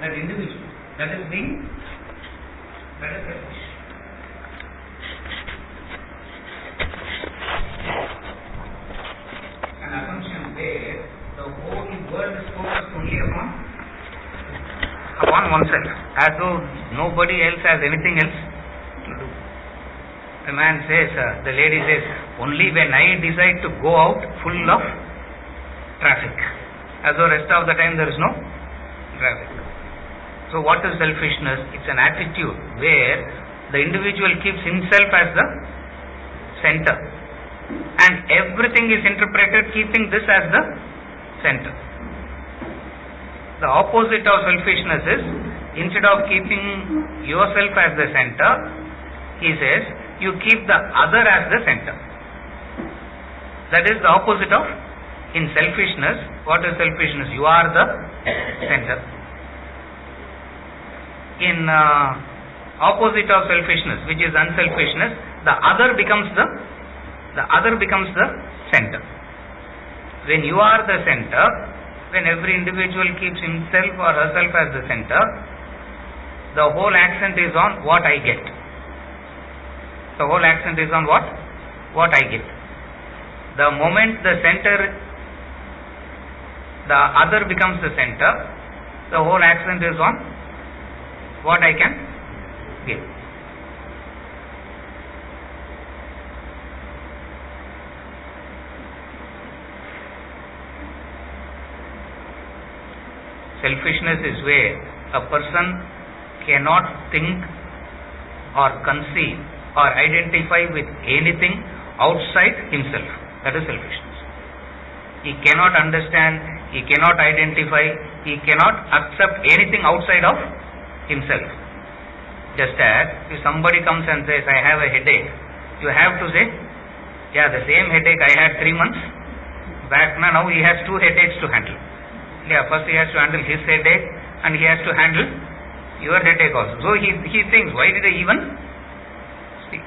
that individual. That is selfish. An assumption where the whole world is focused only upon oneself, as though nobody else has anything else to do. The man says, the lady says, only when I decide to go out full of traffic, as though rest of the time there is no traffic. So what is selfishness? It's an attitude where the individual keeps himself as the center and everything is interpreted keeping this as the center. The opposite of selfishness is, instead of keeping yourself as the center, he says, you keep the other as the center. That is the opposite of, in selfishness, what is selfishness? You are the center. In opposite of selfishness, which is unselfishness, the other becomes the center. When you are the center, when every individual keeps himself or herself as the center, the whole accent is on what I get. The whole accent is on what I get. The moment the other becomes the center, the whole accent is on what I can give. Selfishness is where a person cannot think or conceive or identify with anything outside himself. That is selfishness. He cannot understand, he cannot identify, he cannot accept anything outside of himself. Just as if somebody comes and says, I have a headache, you have to say, yeah, the same headache I had 3 months back, now he has 2 headaches to handle. Yeah, first he has to handle his headache and he has to handle your headache also. So he thinks, why did I even speak?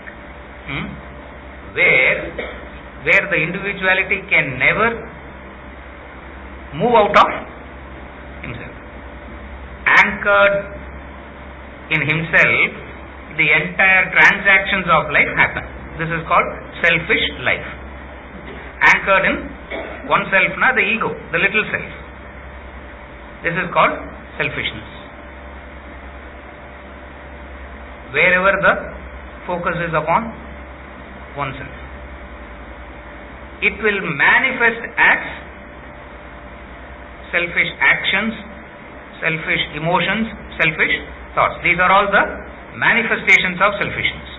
Where the individuality can never move out of himself. Anchored in himself, the entire transactions of life happen. This is called selfish life. Anchored in oneself, the ego, the little self. This is called selfishness. Wherever the focus is upon oneself, it will manifest as selfish actions, selfish emotions, selfish thoughts. These are all the manifestations of selfishness.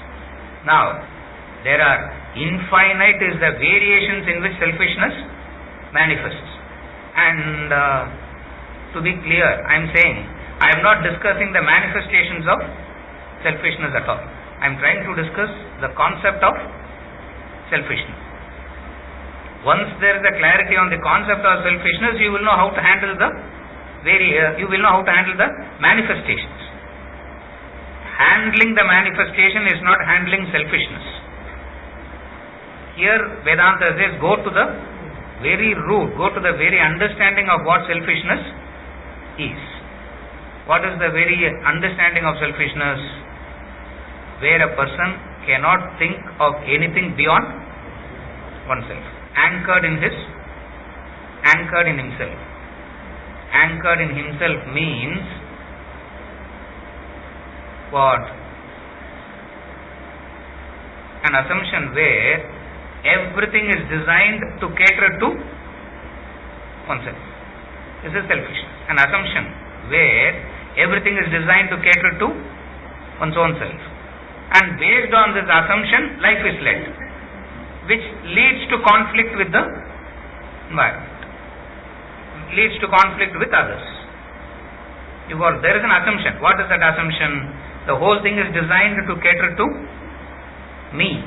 Now, there are infinite is the variations in which selfishness manifests. And to be clear, I am saying, I am not discussing the manifestations of selfishness at all. I am trying to discuss the concept of selfishness. Once there is a clarity on the concept of selfishness, you will know how to handle the manifestations. Handling the manifestation is not handling selfishness. Here Vedanta says, go to the very root, go to the very understanding of what selfishness is. What is the very understanding of selfishness? Where a person cannot think of anything beyond oneself. Anchored in himself. Anchored in himself means what? An assumption where everything is designed to cater to oneself. This is selfishness. An assumption where everything is designed to cater to one's own self. And based on this assumption, life is led, which leads to conflict with the environment, leads to conflict with others. Because there is an assumption. What is that assumption? The whole thing is designed to cater to me.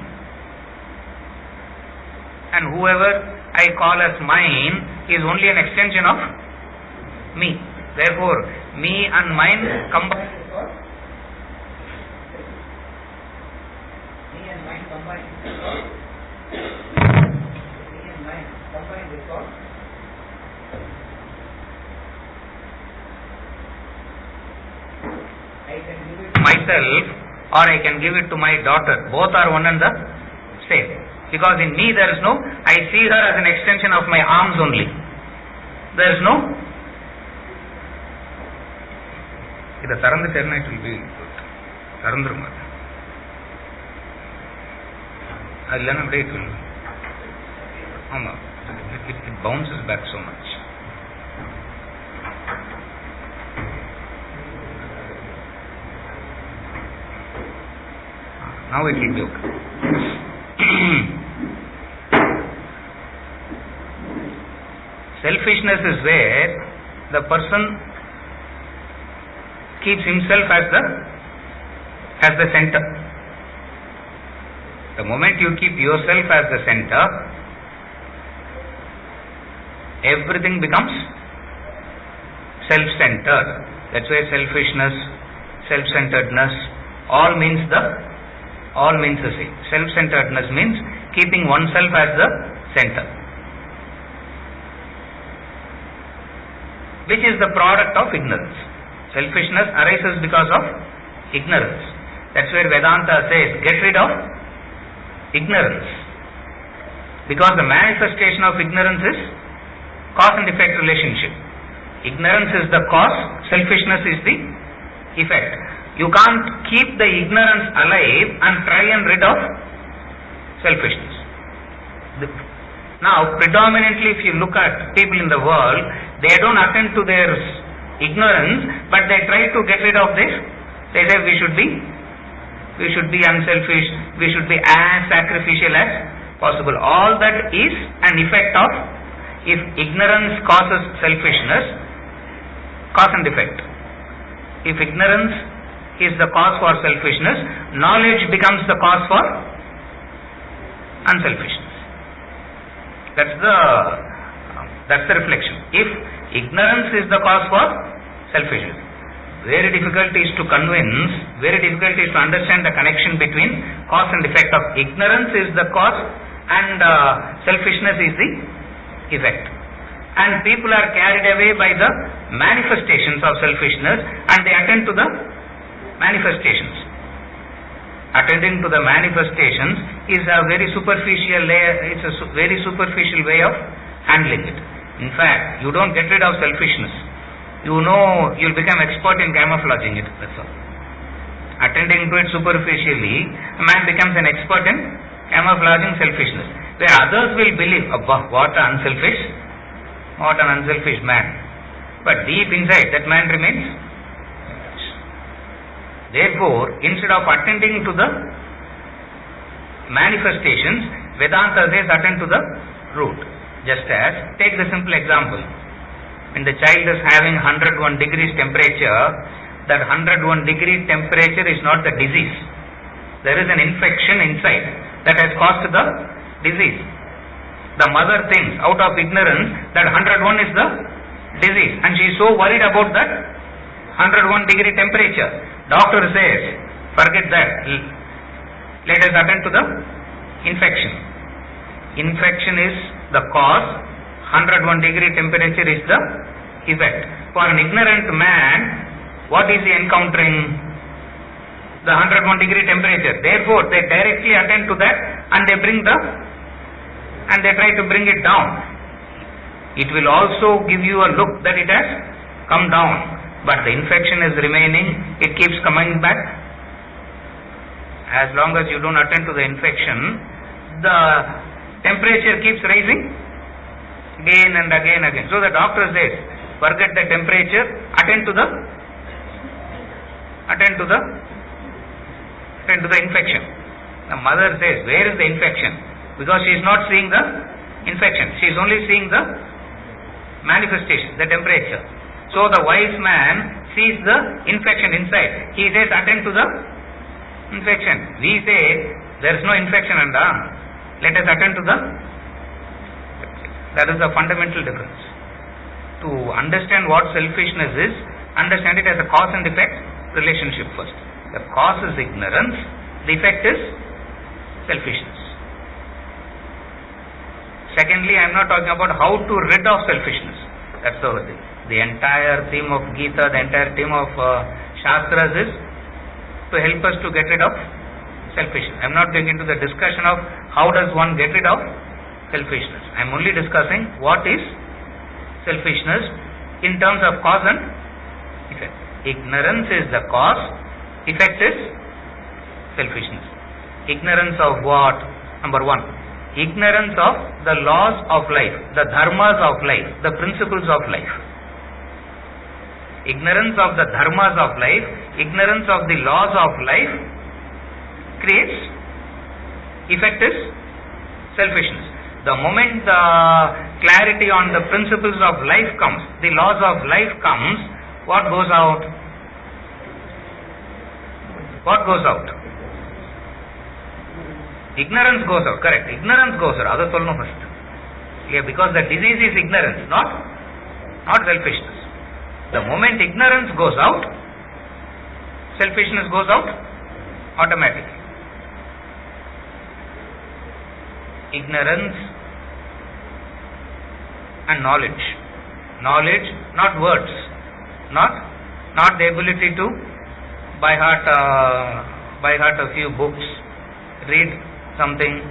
And whoever I call as mine is only an extension of me. Therefore, me and mine combine. Me and mine combined. Me and mine combined is called myself or I can give it to my daughter. Both are one and the same. Because in me there is no, I see her as an extension of my arms only. There is no, இது திறந்து தெரினா it will be good. திறந்துருமா அது இல்லைன்னா அப்படியே it will, ஆமாம், it bounces back so much. Now it will be okay. Selfishness is where the person keeps himself as the center. The moment you keep yourself as the center, everything becomes self-centered. That's why selfishness, self-centeredness, all means the same. Self-centeredness means keeping oneself as the center, which is the product of ignorance. Selfishness arises because of ignorance. That's where Vedanta says, get rid of ignorance. Because the manifestation of ignorance is cause and effect relationship. Ignorance is the cause, selfishness is the effect. You can't keep the ignorance alive and try and rid of selfishness. Now, predominantly if you look at people in the world, they don't attend to their ignorance, but they try to get rid of this. They say we should be unselfish, we should be as sacrificial as possible. All that is an effect of, if ignorance causes selfishness, cause and effect. If ignorance is the cause for selfishness, knowledge becomes the cause for unselfishness. That's the reflection. If ignorance is the cause for selfishness, very difficult is to convince, very difficult is to understand the connection between cause and effect of ignorance is the cause and selfishness is the effect. And people are carried away by the manifestations of selfishness and they attend to the manifestations. Attending to the manifestations is a very superficial layer, it's a very superficial way of handling it. In fact, you don't get rid of selfishness. You know, you'll become expert in camouflaging it, that's all. Attending to it superficially, a man becomes an expert in camouflaging selfishness. Where others will believe, what an unselfish man. But deep inside, that man remains. Therefore, instead of attending to the manifestations, Vedanta says attend to the root. Just as, take the simple example. When the child is having 101 degrees temperature, that 101 degree temperature is not the disease. There is an infection inside that has caused the disease. The mother thinks out of ignorance that 101 is the disease and she is so worried about that 101 degree temperature. Doctor says, forget that. Let us attend to the infection. Infection is the cause, 101 degree temperature is the effect. For an ignorant man, what is he encountering? The 101 degree temperature. Therefore, they directly attend to that and they try to bring it down. It will also give you a look that it has come down. But the infection is remaining, it keeps coming back. As long as you don't attend to the infection, the temperature keeps rising again and again. So the doctor says, forget the temperature, attend to the infection. The mother says, where is the infection? Because she is not seeing the infection, she is only seeing the manifestation, the temperature. So the wise man sees the infection inside. He says, attend to the infection. We say, there is no infection and let us attend to the. That is the fundamental difference. To understand what selfishness is, understand it as a cause and effect relationship first. The cause is ignorance, the effect is selfishness. Secondly, I am not talking about how to rid of selfishness. That's the thing. The entire theme of Gita, the entire theme of Shastras is to help us to get rid of selfishness. I am not going into the discussion of how does one get rid of selfishness. I am only discussing what is selfishness in terms of cause and effect. Ignorance is the cause, effect is selfishness. Ignorance of what? Number one, ignorance of the laws of life, the dharmas of life, the principles of life. Ignorance of the dharmas of life, ignorance of the laws of life creates, effect is selfishness. The moment the clarity on the principles of life comes, the laws of life comes, what goes out? What goes out? Ignorance goes out, correct. Ignorance goes out. Other solno first. Yeah, because the disease is ignorance, not selfishness. The moment ignorance goes out, selfishness goes out automatically. Ignorance and knowledge. Knowledge, not words. Not the ability to by heart a few books, read something,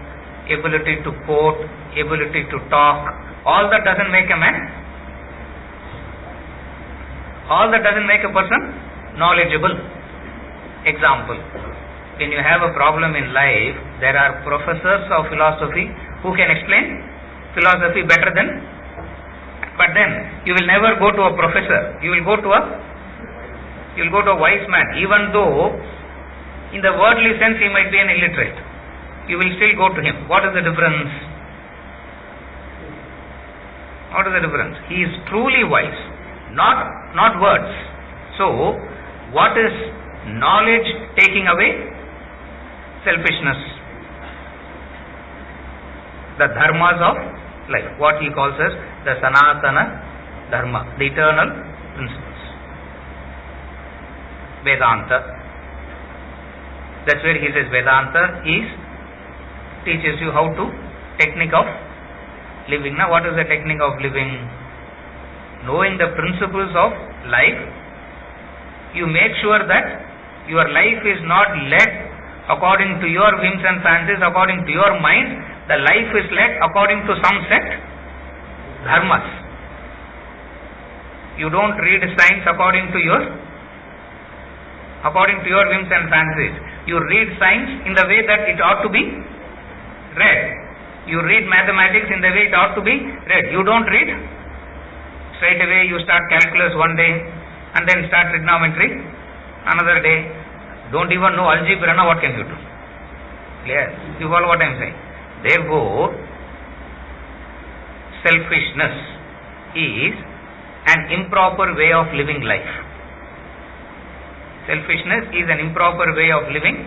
ability to quote, ability to talk. All that doesn't make a man. All that doesn't make a person knowledgeable. Example, when you have a problem in life, there are professors of philosophy who can explain philosophy better than, but then you will never go to a professor. You will go to a wise man, even though in the worldly sense he might be an illiterate. You will still go to him. What is the difference? What is the difference? He is truly wise, not words. So, what is knowledge taking away? Selfishness. The dharmas of life, what he calls as the Sanatana Dharma, the eternal principles. Vedanta. That's where he says Vedanta teaches you how to technique of living. Now what is the technique of living? Knowing the principles of life, you make sure that your life is not led according to your whims and fancies, according to your mind. The life is led according to some set dharmas. You don't read science according to your whims and fancies. You read science in the way that it ought to be read. You read mathematics in the way it ought to be read. You don't read straight away. You start calculus one day and then start trigonometry another day. Don't even know algebra. Now what can you do? Yes, you follow what I am saying. Therefore, selfishness is an improper way of living life. Selfishness is an improper way of living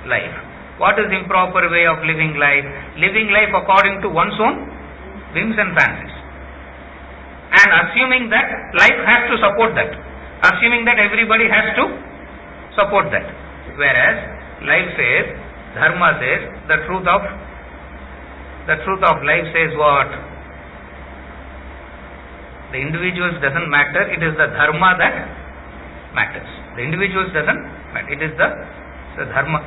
life. What is improper way of living life? Living life according to one's own whims and fancies. And assuming that life has to support that. Assuming that everybody has to support that. Whereas life says, dharma says, the truth of life says what? The individuals doesn't matter, it is the dharma that matters. The individuals doesn't matter, it is the dharma.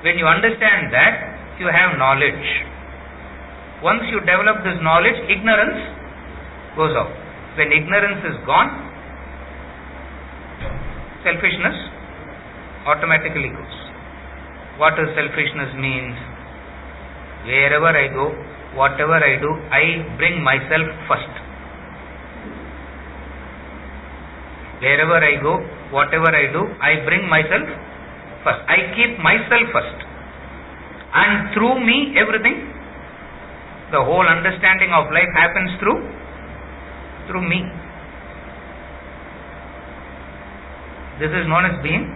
When you understand that, you have knowledge. Once you develop this knowledge, ignorance goes out. When ignorance is gone, selfishness automatically goes. What does selfishness means? Wherever I go, whatever I do, I bring myself first. Wherever I go, whatever I do, I bring myself first. I keep myself first. And through me, everything, the whole understanding of life happens through me. This is known as being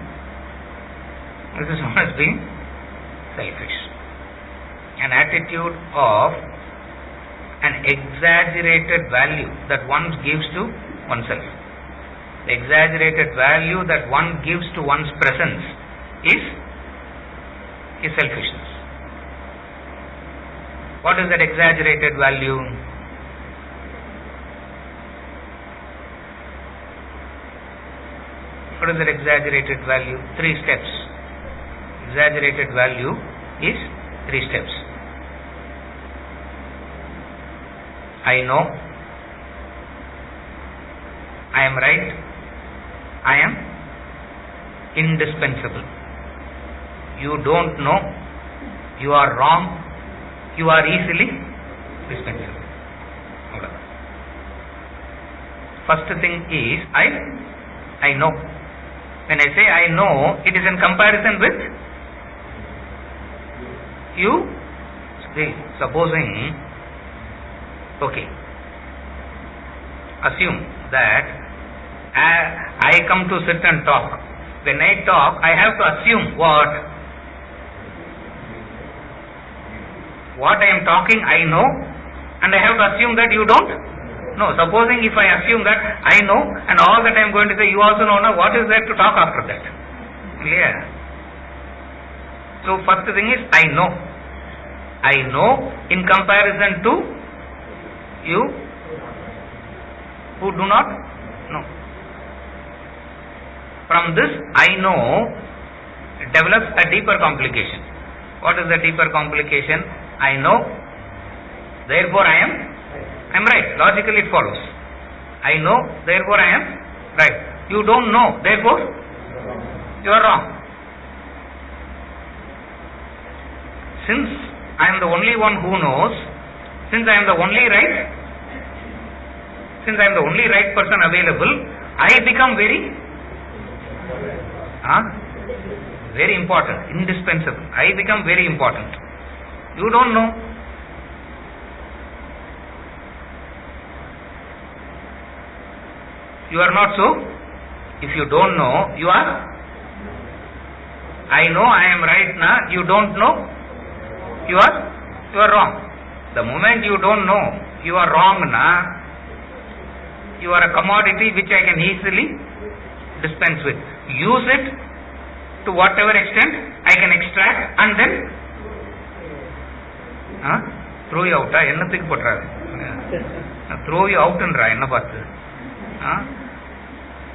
selfish. An attitude of an exaggerated value that one gives to oneself. The exaggerated value that one gives to one's presence is selfishness. What is that exaggerated value? What What is that exaggerated value? 3 steps. Exaggerated value is 3 steps. I know, I am right, I am indispensable. You don't know, you are wrong, you are easily dispensable. First thing is I know. When I say I know, it is in comparison with you. See, supposing, okay, assume that I come to sit and talk. When I talk, I have to assume what I am talking I know, and I have to assume that you don't. No, supposing if I assume that I know and all that I am going to say you also know, now what is there to talk after that? Clear? So first thing is I know. I know in comparison to you who do not know. From this I know develops a deeper complication. What is the deeper complication? I know, therefore I am right. Logically it follows. I know, therefore I am right. You don't know, therefore you are wrong. Since I am the only one who knows, since I am the only right person available, I become very important, indispensable. I become very important. You don't know. You are not so. If you don't know, you are. I know I am right now. You don't know, you are wrong. The moment you don't know, you are wrong now. You are a commodity which I can easily dispense with. Use it to whatever extent I can extract and then throw you out. என்னத்துக்கு போடுறாரு? Throw you out என்றா என்ன பார்த்து?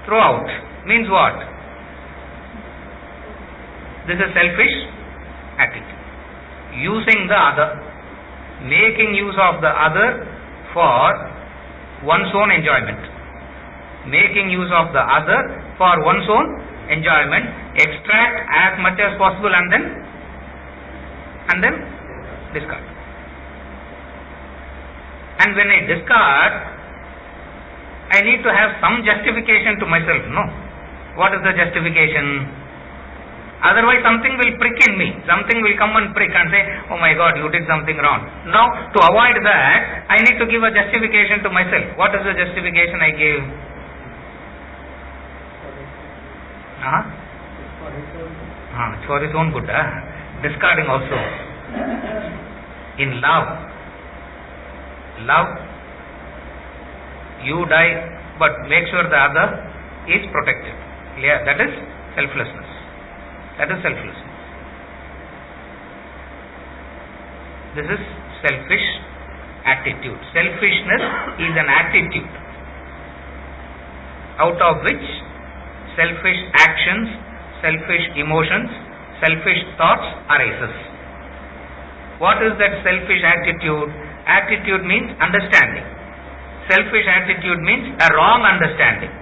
Throw out means what? This is selfish attitude. Using the other, making use of the other for one's own enjoyment. Making use of the other for one's own enjoyment. Extract as much as possible and then discard. And when I discard, I need to have some justification to myself, no? What is the justification? Otherwise something will prick in me. Something will come and prick and say, oh my God, you did something wrong. Now, to avoid that, I need to give a justification to myself. What is the justification I give? It's for his own good. Discarding also. In love, you die, but make sure the other is protected. Clear? That is selflessness. This is selfish attitude. Selfishness is an attitude out of which selfish actions, selfish emotions, selfish thoughts arises. What is that selfish attitude? Attitude means understanding. Selfish attitude means a wrong understanding.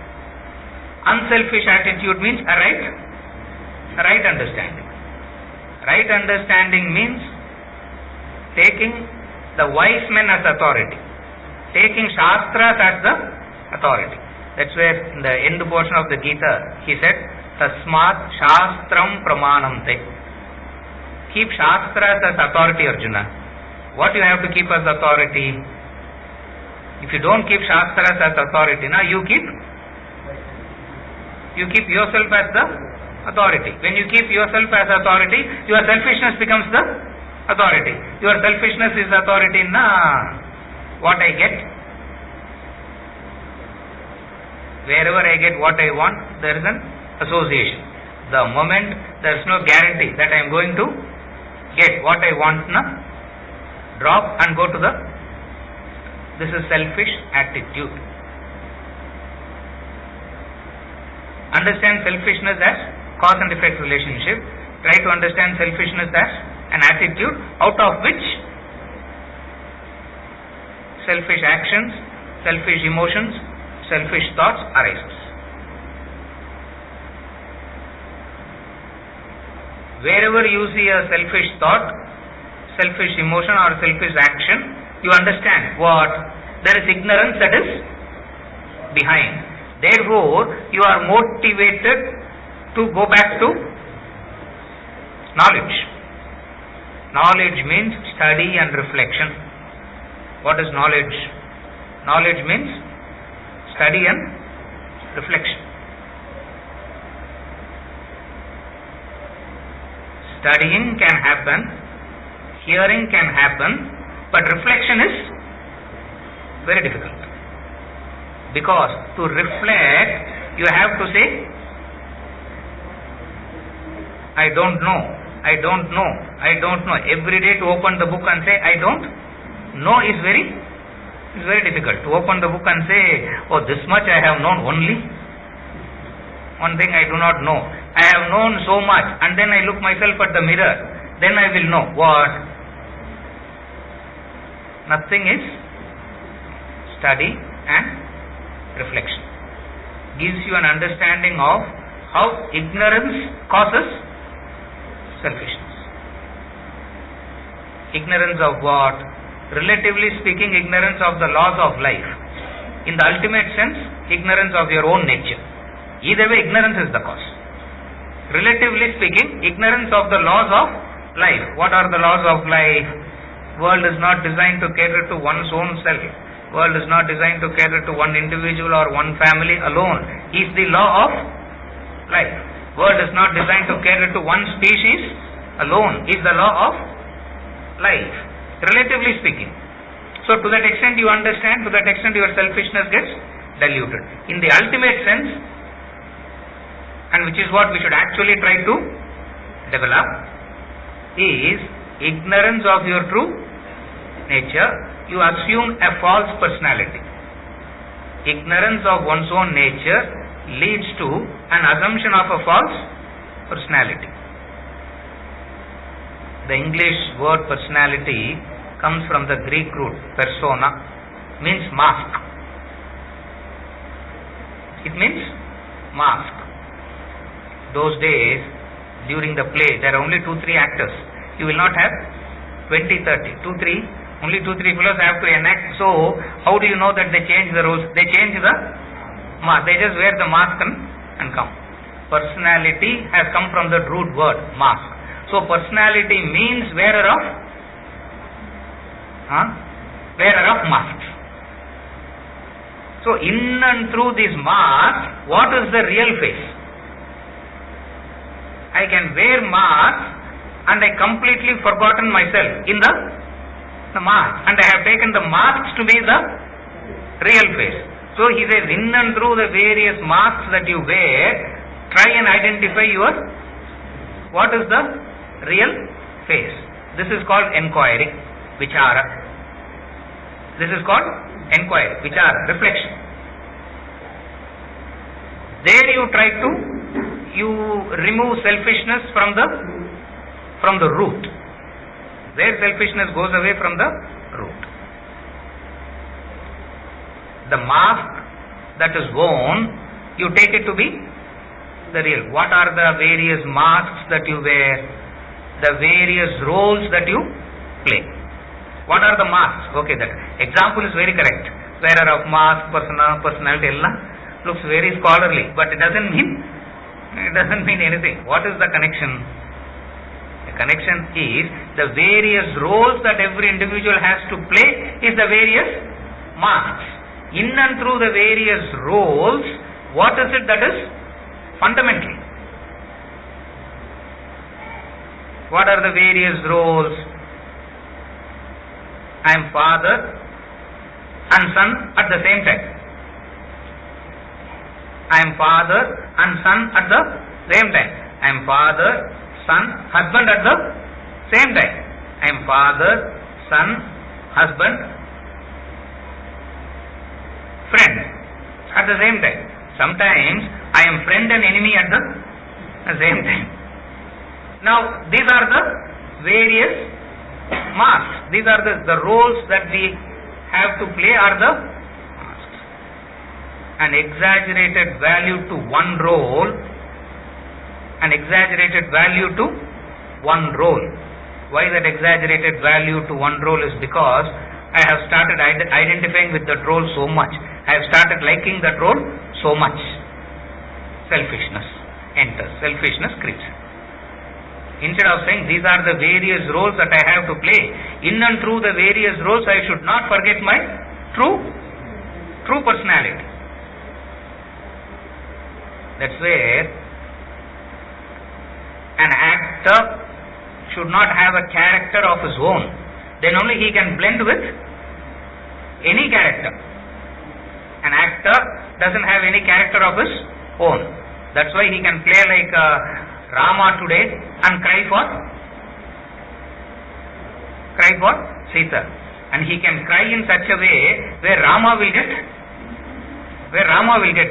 Unselfish attitude means a right understanding. Right understanding means taking the wise men as authority, taking Shastras as the authority. That's where in the end portion of the Gita he said, Tasmat Shastram Pramanamte. Keep Shastras as authority, Arjuna. What you have to keep as authority? If you don't keep Shastras as authority, now you keep yourself as the authority. When you keep yourself as authority, your selfishness becomes the authority. Your selfishness is authority. What I get, wherever I get what I want, there is an association. The moment there is no guarantee that I am going to get what I want, drop and go to the. This is selfish attitude. Understand selfishness as cause and effect relationship. Try to understand selfishness as an attitude out of which selfish actions, selfish emotions, selfish thoughts arises. Wherever you see a selfish thought, selfish emotion or selfish action, you understand what? There is ignorance that is behind. Therefore, you are motivated to go back to knowledge. Knowledge means study and reflection. What is knowledge? Knowledge means study and reflection. Studying can happen, hearing can happen, but reflection is very difficult. Because to reflect, you have to say, I don't know, I don't know, I don't know. Every day to open the book and say, I don't know is very difficult. To open the book and say, oh, this much I have known only. One thing I do not know. I have known so much, and then I look myself at the mirror. Then I will know what? Nothing is study and reflection. Gives you an understanding of how ignorance causes selfishness. Ignorance of what? Relatively speaking, ignorance of the laws of life. In the ultimate sense, ignorance of your own nature. Either way, ignorance is the cause. Relatively speaking, ignorance of the laws of life. What are the laws of life? World is not designed to cater to one's own self. World is not designed to cater to one individual or one family alone. Is the law of life. World is not designed to cater to one species alone. Is the law of life. Relatively speaking. So to that extent you understand, to that extent your selfishness gets diluted. In the ultimate sense, and which is what we should actually try to develop, is ignorance of your true nature. You assume a false personality. Ignorance of one's own nature leads to an assumption of a false personality. The English word personality comes from the Greek root persona, means mask. It means mask. Those days, during the play, there are only 2-3 actors. You will not have 20-30. 2-3, only 2-3 fellows have to enact. So, how do you know that they change the roles? They change the mask. They just wear the mask and come. Personality has come from the root word, mask. So, personality means wearer of masks. So, in and through this mask, what is the real face? I can wear mask and I completely forgotten myself in the mask, and I have taken the masks to be the real face. So he says, in and through the various masks that you wear, try and identify your what is the real face. This is called enquiry, vichara. This is called enquiry, vichara, reflection. There you try to remove selfishness from the root. There selfishness goes away from the root. The mask that is worn, you take it to be the real. What are the various masks that you wear? The various roles that you play. What are the masks? Okay, that example is very correct. Wearer of mask, personality, looks very scholarly, but it doesn't mean anything. What is the connection? The connection is the various roles that every individual has to play is the various masks. In and through the various roles, what is it that is fundamental? What are the various roles? I am father and son at the same time. I am father and son at the same time. I am father, son, husband at the same time. I am father, son, husband, friend at the same time. Sometimes I am friend and enemy at the same time. Now, these are the various masks. These are the roles that we have to play are the masks. An exaggerated value to one role, an exaggerated value to one role. Why that exaggerated value to one role is because I have started identifying with that role so much. I have started liking that role so much. Selfishness enters. Selfishness creeps. Instead of saying these are the various roles that I have to play, in and through the various roles I should not forget my true personality. That's where an actor should not have a character of his own. Then only he can blend with any character. An actor doesn't have any character of his own. That's why he can play like Rama today and cry for Sita. And he can cry in such a way where Rama will get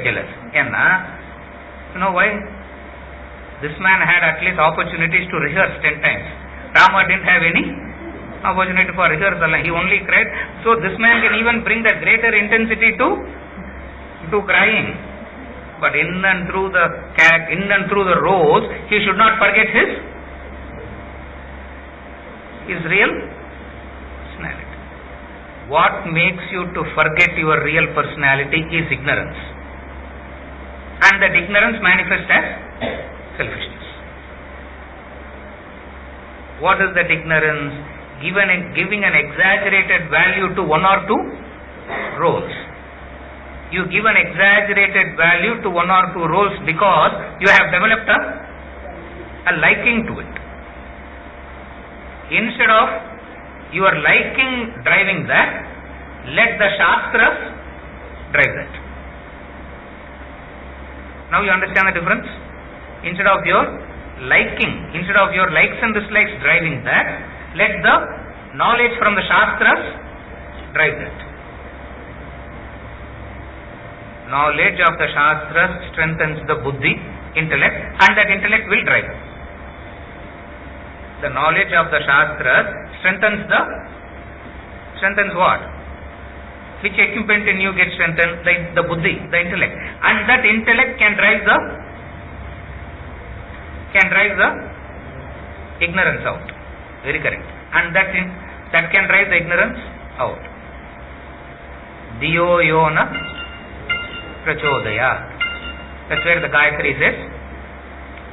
jealous. You know why? This man had at least opportunities to rehearse 10 times. Rama didn't have any opportunity for rehearsal. He only cried. So this man can even bring the greater intensity to crying. But in and through the roles, he should not forget his real personality. What makes you to forget your real personality is ignorance. And that ignorance manifests as selfishness. What is that ignorance? Giving an exaggerated value to one or two roles. You give an exaggerated value to one or two roles because you have developed a liking to it. Instead of your liking driving that, let the Shastras drive that. Now you understand the difference? Instead of your likes and dislikes driving that, let the knowledge from the Shastras drive that. Knowledge of the Shastras strengthens the buddhi, intellect, and that intellect will drive. The knowledge of the Shastras strengthens what? Which equipment in you gets strengthened? The buddhi, the intellect. And that intellect can drive the ignorance out. Very correct. And that can drive the ignorance out. Diyo yona prachodaya. That's where the Gayatri says,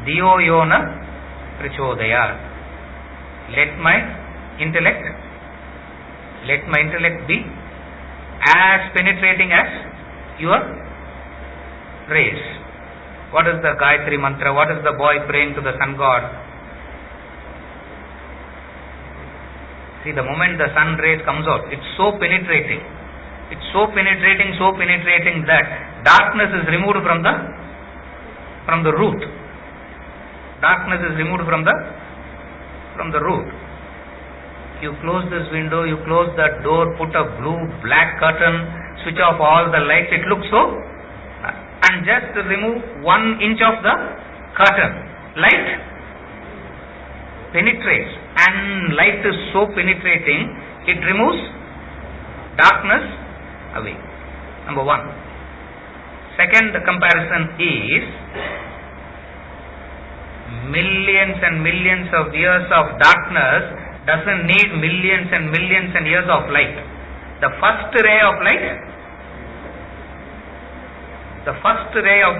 Diyo yona prachodaya. Let my intellect be as penetrating as your rays. What is the Gayatri mantra? What is the boy praying to the sun god? See, the moment the sun rays comes out, it's so penetrating. It's so penetrating that darkness is removed from the root. Darkness is removed from the root. You close this window, you close that door, put a black curtain, switch off all the lights, it looks so, and just remove 1 inch of the curtain. Light penetrates, and light is so penetrating, it removes darkness away. Number 1. Second comparison is millions and millions of years of darkness doesn't need millions and millions and years of light. The first ray of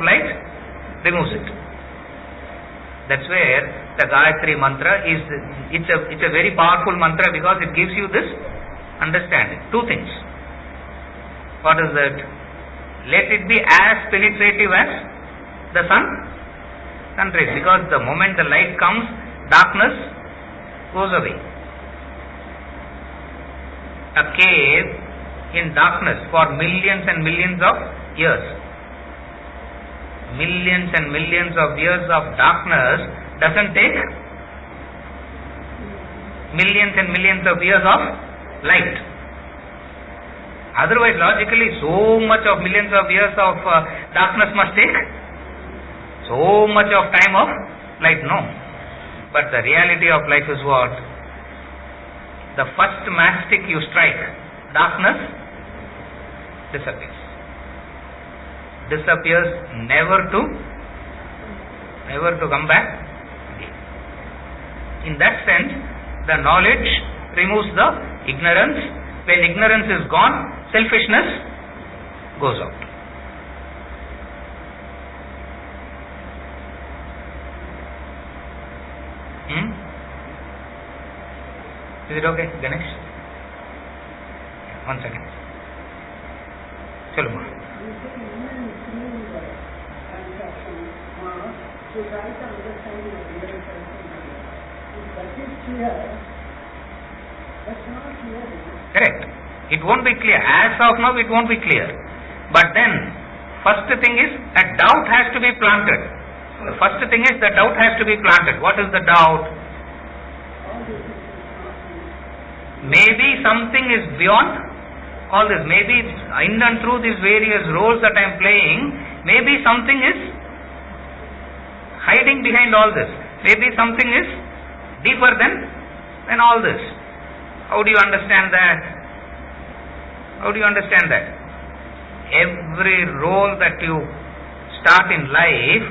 light removes it. That's where the Gayatri mantra is. It's a very powerful mantra because it gives you this understanding. 2 things. What is that? Let it be as penetrative as the sun rays, because the moment the light comes, darkness goes away. A cave in darkness for millions and millions of years. Millions and millions of years of darkness doesn't take millions and millions of years of light. Otherwise, logically, so much of millions of years of darkness must take so much of time of light. No. But the reality of life is what? The first matchstick you strike, darkness disappears. Disappears, never to come back again. In that sense, the knowledge removes the ignorance. When ignorance is gone, selfishness goes out. Is it okay, Ganesh? One second. Chalo ma. Correct. It won't be clear. As of now, it won't be clear. But then, first thing is, a doubt has to be planted. The first thing is, the doubt has to be planted. What is the doubt? Maybe something is beyond all this. Maybe in and through these various roles that I am playing, maybe something is hiding behind all this. Maybe something is deeper than all this. How do you understand that? How do you understand that? Every role that you start in life,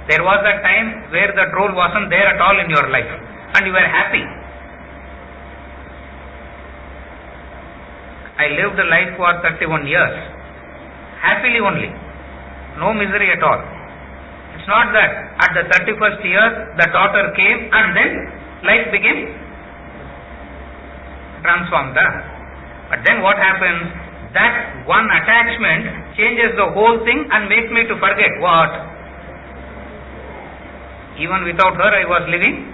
there was a time where that role wasn't there at all in your life and you were happy. I lived a life for 31 years, happily only, no misery at all. It's not that at the 31st year the daughter came and then life became transformed. But then what happens? That one attachment changes the whole thing and makes me to forget what? Even without her I was living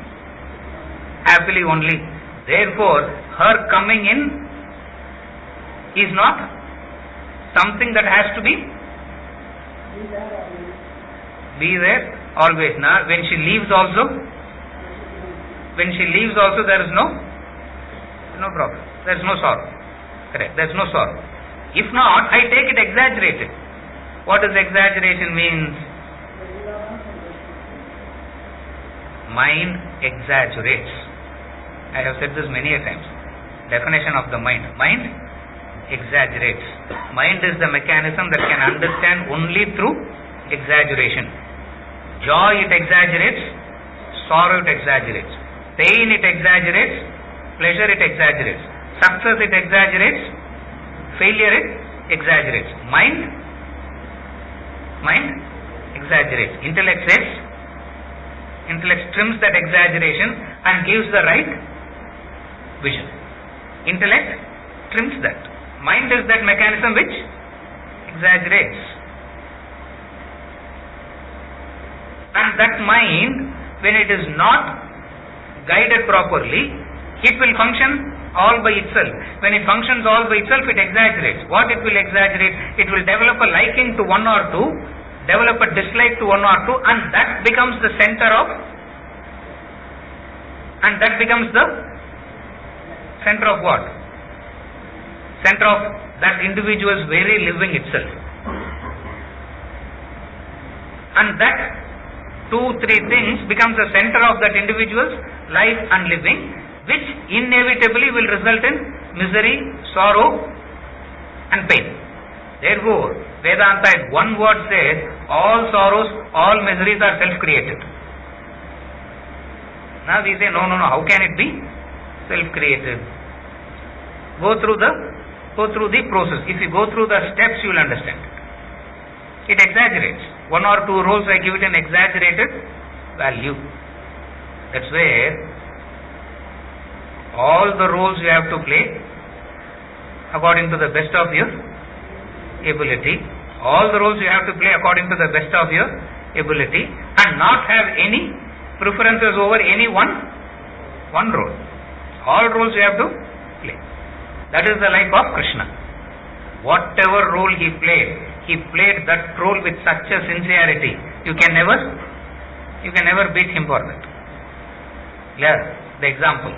happily only. Therefore, her coming in is not something that has to be there always. Now, when she leaves also, there is no problem. There is no sorrow. Correct. There is no sorrow. If not, I take it exaggerated. What does exaggeration means? Mind exaggerates. I have said this many a times. Definition of the mind. Mind exaggerates. Mind is the mechanism that can understand only through exaggeration. Joy it exaggerates, sorrow it exaggerates, pain it exaggerates, pleasure it exaggerates, success it exaggerates, failure it exaggerates. Mind exaggerates. Intellect trims that exaggeration and gives the right vision. Intellect trims that. Mind is that mechanism which exaggerates. And that mind, when it is not guided properly, it will function all by itself. When it functions all by itself, it exaggerates. What it will exaggerate? It will develop a liking to one or two, develop a dislike to one or two, and that becomes the center of what? Center of that individual's very living itself. And that 2-3 things becomes the center of that individual's life and living, which inevitably will result in misery, sorrow and pain. Therefore, Vedanta in one word says, all sorrows, all miseries are self-created. Now we say, no, how can it be self-created? Go through the process. If you go through the steps, you will understand it. It exaggerates. 1 or 2 roles, I give it an exaggerated value. That's where all the roles you have to play according to the best of your ability. All the roles you have to play according to the best of your ability and not have any preferences over any one role. All roles you have to play. That is the life of Krishna. Whatever role he played that role with such a sincerity. You can never beat him for that. Yeah, the example,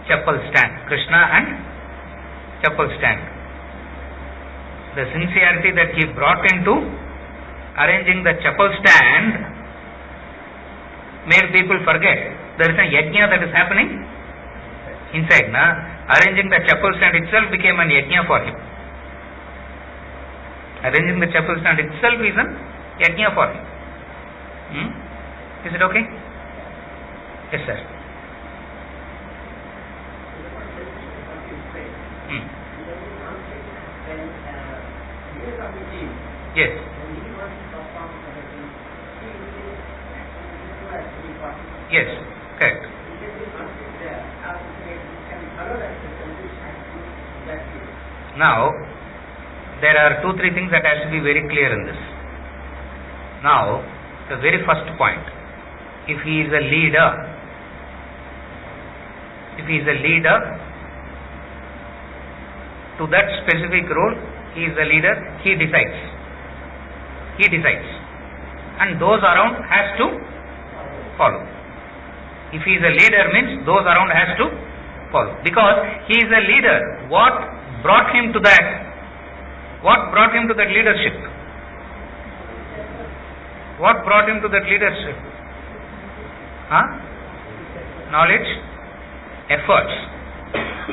chapel stand, Krishna and chapel stand. The sincerity that he brought into arranging the chapel stand made people forget there is a yajna that is happening inside. Arranging the chapel stand itself became an yajna for him. Arranging the chapel stand itself is a yajna for him. Is it okay? Yes, sir. Yes. Yes, correct. Now, there are 2-3 things that has to be very clear in this. Now, the very first point, if he is a leader, to that specific role, he is a leader, he decides. And those around has to follow. If he is a leader means those around has to follow. Because he is a leader, what brought him to that? What brought him to that leadership? What brought him to that leadership? Knowledge? Efforts.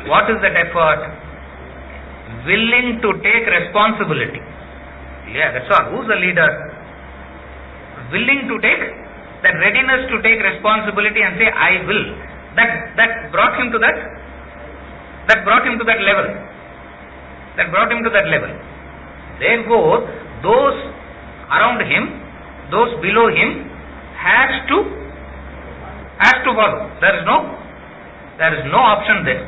What is that effort? Willing to take responsibility. Yeah, that's all. Who's the leader? Willing to take, that readiness to take responsibility and say, I will. That brought him to that. That brought him to that level. Therefore, those around him, those below him, has to follow. There is no option there.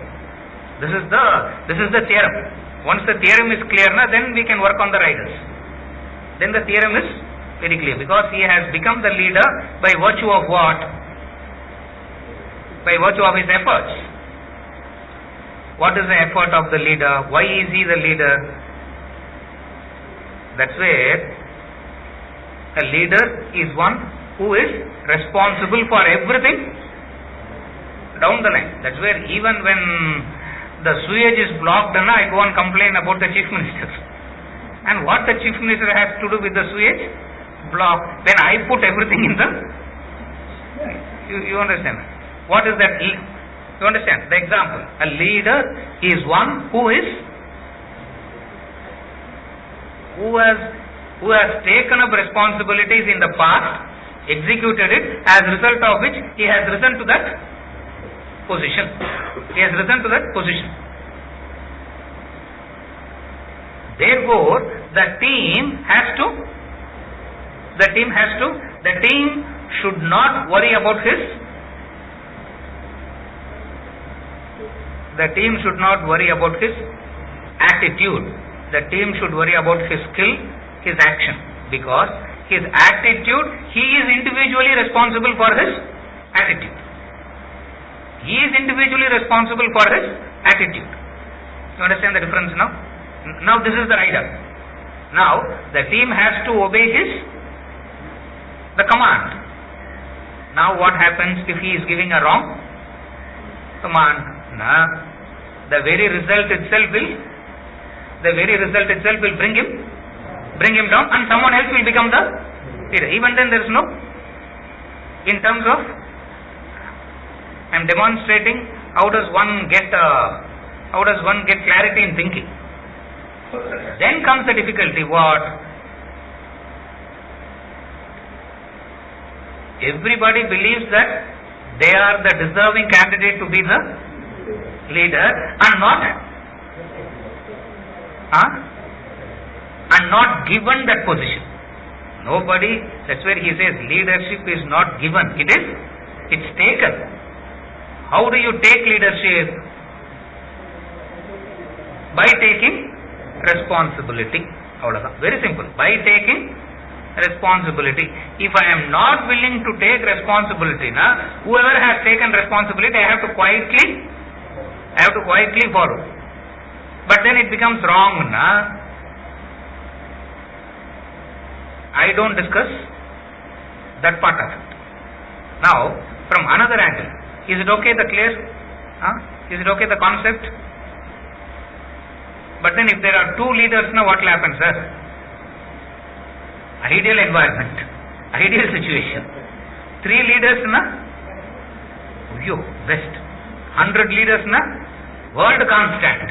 This is the theorem. Once the theorem is clear, then we can work on the riders. Then the theorem is very clear, because he has become the leader by virtue of what? By virtue of his efforts. What is the effort of the leader? Why is he the leader? That's where a leader is one who is responsible for everything down the line. That's where even when the sewage is blocked, I go and complain about the chief minister. And what the chief minister has to do with the sewage block? When I put everything in the... You understand? What is that? You understand? The example. A leader is one who has taken up responsibilities in the past, executed it, as a result of which he has risen to that position. Therefore, the team should not worry about his attitude. The team should worry about his skill, his action, because his attitude, he is individually responsible for his attitude. You understand the difference now? Now this is the rider. Now the team has to obey the command. Now what happens if he is giving a wrong command? The very result itself will bring him down, and someone else will become the leader. Even then there is no, in terms of, I am demonstrating how does one get clarity in thinking. Then comes the difficulty. What? Everybody believes that they are the deserving candidate to be the leader, and not given that position. Nobody. That's where he says leadership is not given. It's taken. How do you take leadership? By taking responsibility. Very simple. By taking responsibility. If I am not willing to take responsibility, whoever has taken responsibility, I have to quietly follow. But then it becomes wrong. I don't discuss that part of it. Now, from another angle, is it okay the clear? Is it okay the concept? But then if there are two leaders, now what will happen, sir? Ideal environment, ideal situation. 3 leaders na you best, 100 leaders na world constant,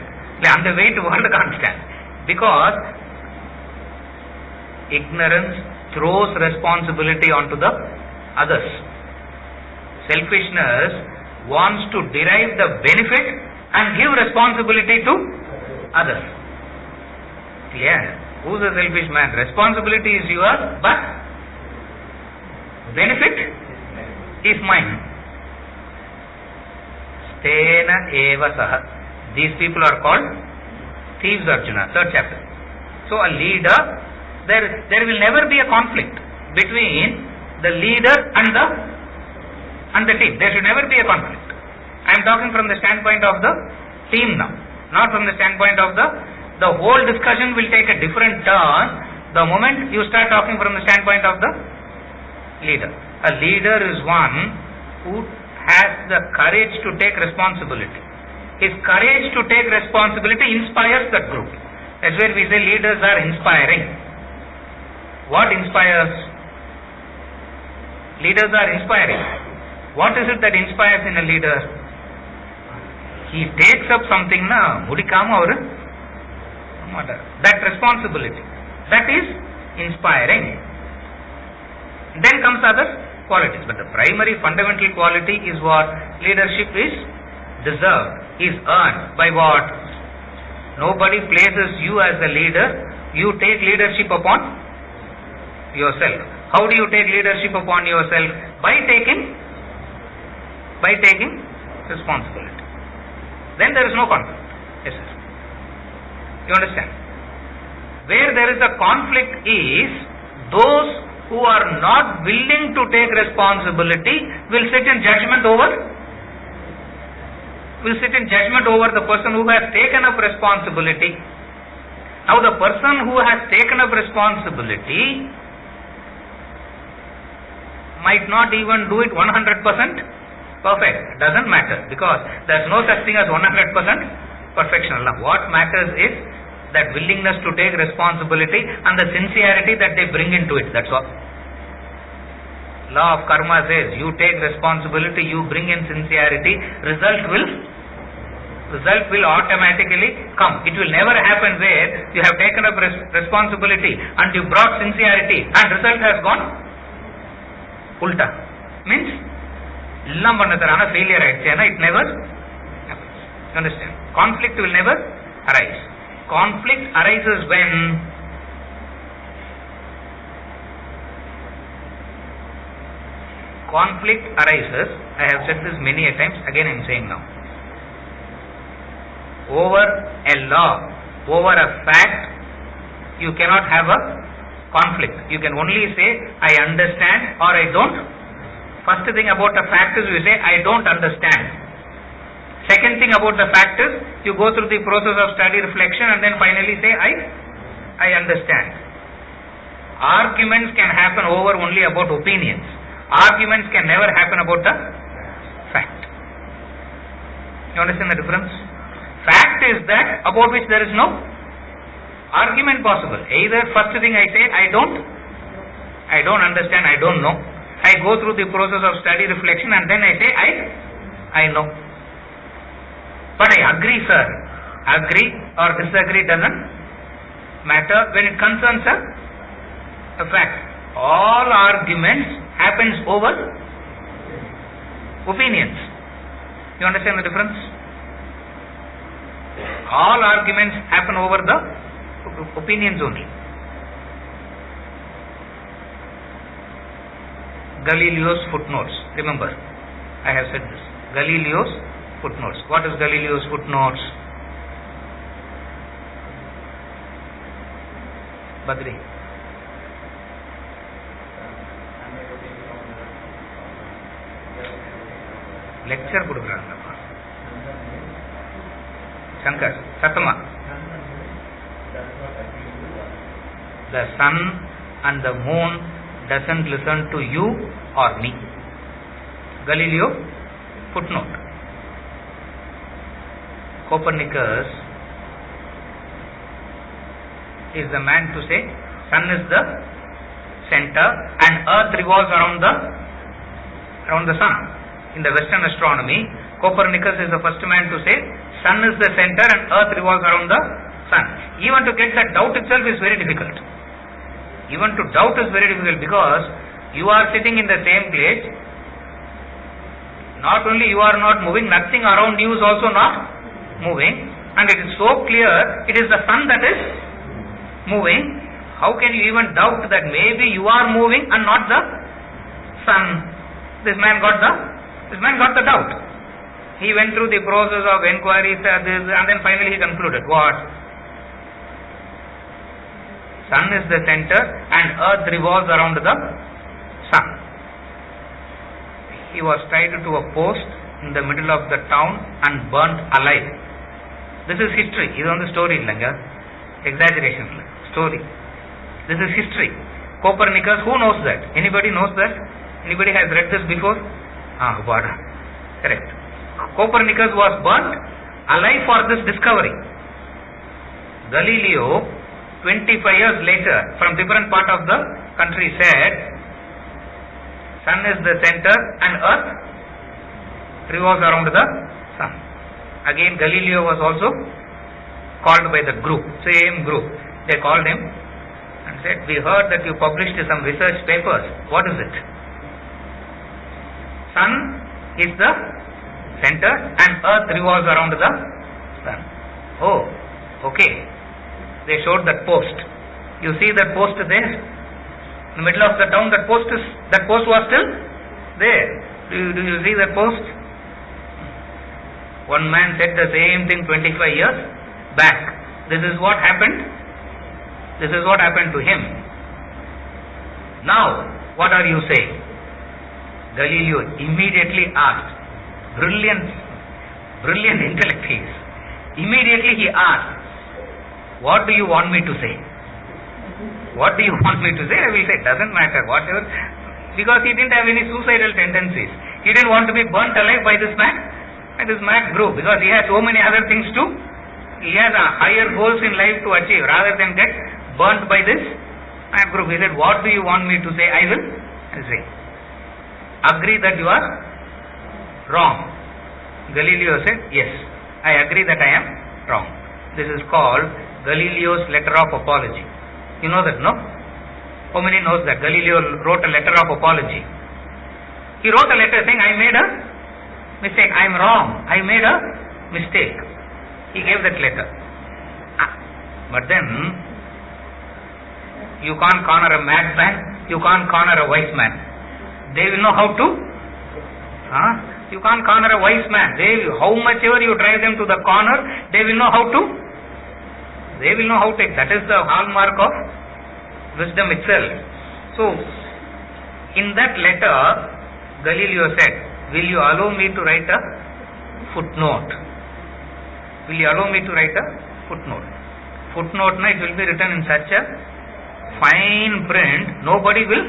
on the way to world constant, because ignorance throws responsibility onto the others. Selfishness wants to derive the benefit and give responsibility to others. Clear? Who is a selfish man? Responsibility is yours, but benefit is mine. Stena eva saha. These people are called thieves, Arjuna, 3rd chapter. So a leader, there will never be a conflict between the leader and the team. There should never be a conflict. I am talking from the standpoint of the team now, not from the standpoint of the whole discussion will take a different turn the moment you start talking from the standpoint of the leader. A leader is one who has the courage to take responsibility. His courage to take responsibility inspires that group. That's where we say leaders are inspiring. What inspires? Leaders are inspiring. What is it that inspires in a leader? He takes up something na mudikama avaru that responsibility. That is inspiring. Then comes other qualities, but the primary fundamental quality is what? Leadership is deserved, is earned by what? Nobody places you as a leader. You take leadership upon yourself. How do you take leadership upon yourself? By taking responsibility. Then there is no conflict. Yes, sir. You understand? Where there is a conflict is those who are not willing to take responsibility will sit in judgment over the person who has taken up responsibility. Now the person who has taken up responsibility might not even do it 100% perfect. Doesn't matter, because there is no such thing as 100% perfection. What matters is that willingness to take responsibility and the sincerity that they bring into it. That's all. Law of karma says you take responsibility, you bring in sincerity, result will automatically come. It will never happen where you have taken up responsibility and you brought sincerity and result has gone ulta. Means illam pannadana failure ayichena, it never happens. You understand? Conflict will never arise. Conflict arises when I have said this many a times, again I am saying now, over a law, over a fact, you cannot have a conflict. You can only say I understand or I don't. First thing about a fact is you say I don't understand. Second thing about the fact is you go through the process of study, reflection, and then finally say I understand. Arguments can happen over only about opinions. Arguments can never happen about the fact. You understand the difference? Fact is that about which there is no argument possible. Either first thing I say I don't understand, I don't know. I go through the process of study, reflection, and then I say I know. But I agree, sir. Agree or disagree doesn't matter when it concerns a fact. All arguments happens over opinions. You understand the difference? All arguments happen over the opinions only. Galileo's footnotes. Remember, I have said this. Galileo's footnotes. What is Galileo's footnotes? Badri. Lecture கொடுக்குறாங்கப்பா. Shankar, சத்தமா. The sun and the moon doesn't listen to you or me. Galileo footnote. Copernicus is the man to say sun is the center and earth revolves around the around the sun. In the Western astronomy, Copernicus is the first man to say sun is the center and earth revolves around the sun. Even to get that doubt itself is very difficult. Even to doubt is very difficult because you are sitting in the same place. Not only you are not moving, nothing around you is also not moving, and it is so clear it is the sun that is moving. How can you even doubt that maybe you are moving and not the sun? This man got the doubt. He went through the process of inquiry, and then finally he concluded, what? Sun is the center and earth revolves around the sun. He was tied to a post in the middle of the town and burnt alive. This is history. This is on the story, exaggeration story. This is history. Copernicus, who knows that? Anybody knows that? Anybody has read this before? Correct. Copernicus was burnt alive for this discovery. Galileo, 25 years later, from different part of the country said, sun is the center and earth revolves around the sun. Again, Galileo was also called by the group, same group. They called him and said, we heard that you published some research papers. What is it? Sun is the center and earth revolves around the sun. Oh, okay. They showed that post. You see that post there? In the middle of the town, that post was still there. Do you see that post? One man said the same thing 25 years back. This is what happened. This is what happened to him. Now, what are you saying? Galileo immediately asked, brilliant intellect he is. Immediately he asked, what do you want me to say? What do you want me to say? I will say, doesn't matter, whatever. Because he didn't have any suicidal tendencies. He didn't want to be burnt alive by this man and this mad group, because he has so many other things to, he has higher goals in life to achieve rather than get burnt by this mad group. He said, what do you want me to say? I will say. Agree that you are wrong. Galileo said, yes, I agree that I am wrong. This is called Galileo's letter of apology. You know that, no? How many knows that? Galileo wrote a letter of apology. He wrote a letter saying, I made a mistake. I am wrong. I made a mistake. He gave that letter. But then, you can't corner a madman. You can't corner a wise man. They will know how to. You can't corner a wise man. How much ever you drive them to the corner, they will know how to. They will know how to. That is the hallmark of wisdom itself. So, in that letter, Galileo said, will you allow me to write a footnote? Will you allow me to write a footnote? Footnote, it will be written in such a fine print, nobody will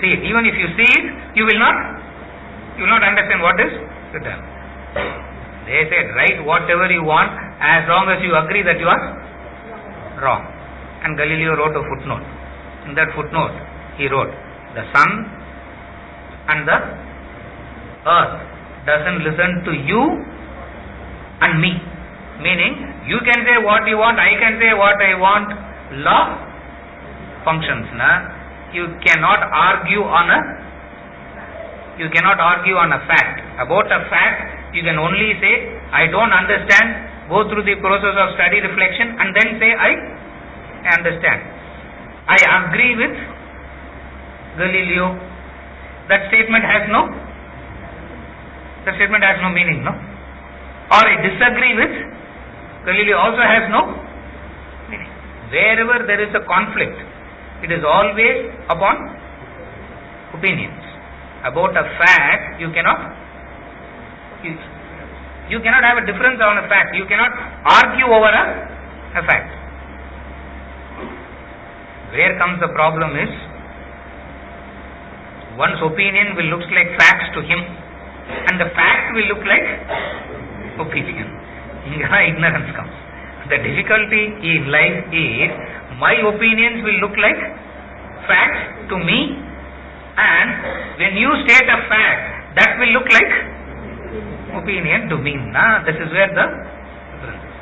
see it. Even if you see it, you will not understand what is written. They said, write whatever you want as long as you agree that you are wrong. And Galileo wrote a footnote. In that footnote, he wrote, the sun and the earth doesn't listen to you and me. Meaning, you can say what you want, I can say what I want. Law functions. You cannot argue on a fact. About a fact, you can only say, I don't understand, go through the process of study, reflection, and then say, I understand. I agree with Galileo. That statement has no meaning, no? Or I disagree with Galileo also has no meaning. Wherever there is a conflict, it is always upon opinions. About a fact, you cannot have a difference on a fact. You cannot argue over a fact. Where comes the problem is, one's opinion will look like facts to him, and the fact will look like opinion. Ignorance comes. The difficulty in life is, my opinions will look like facts to me, And when you state a fact, that will look like opinion to me. This is where the difference is.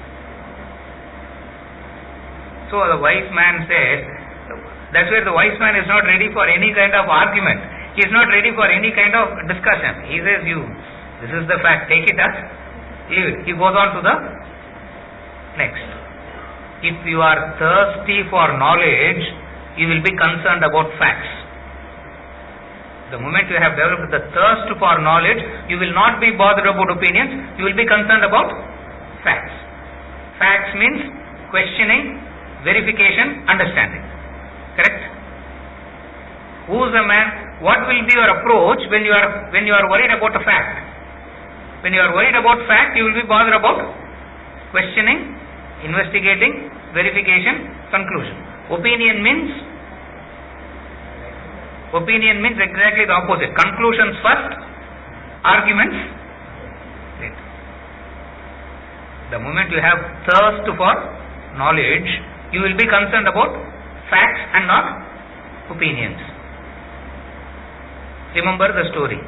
So the wise man says, that's where the wise man is not ready for any kind of argument. He is not ready for any kind of discussion. He says, this is the fact, take it as, he goes on to the next. If you are thirsty for knowledge, you will be concerned about facts. The moment you have developed the thirst for knowledge, you will not be bothered about opinions, you will be concerned about facts. Facts means questioning, verification, understanding. Correct? Who is a man? What will be your approach when you are worried about a fact? When you are worried about fact, you will be bothered about questioning, investigating, verification, conclusion. Opinion means exactly the opposite. Conclusions first, arguments later. The moment you have thirst for knowledge, you will be concerned about facts and not opinions. Remember the story.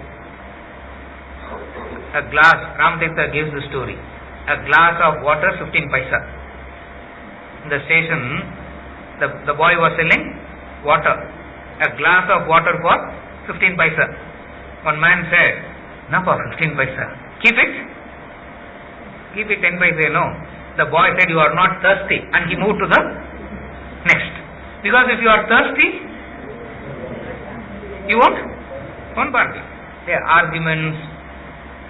A glass, Ramtirtha gives the story. A glass of water, 15 paisa. In the station, the boy was selling water. A glass of water for 15 paisa. One man said, no, for 15 paisa. Keep it. Keep it 10 paisa, no. The boy said, you are not thirsty. And he moved to the next. Because if you are thirsty, you won't party. There are arguments,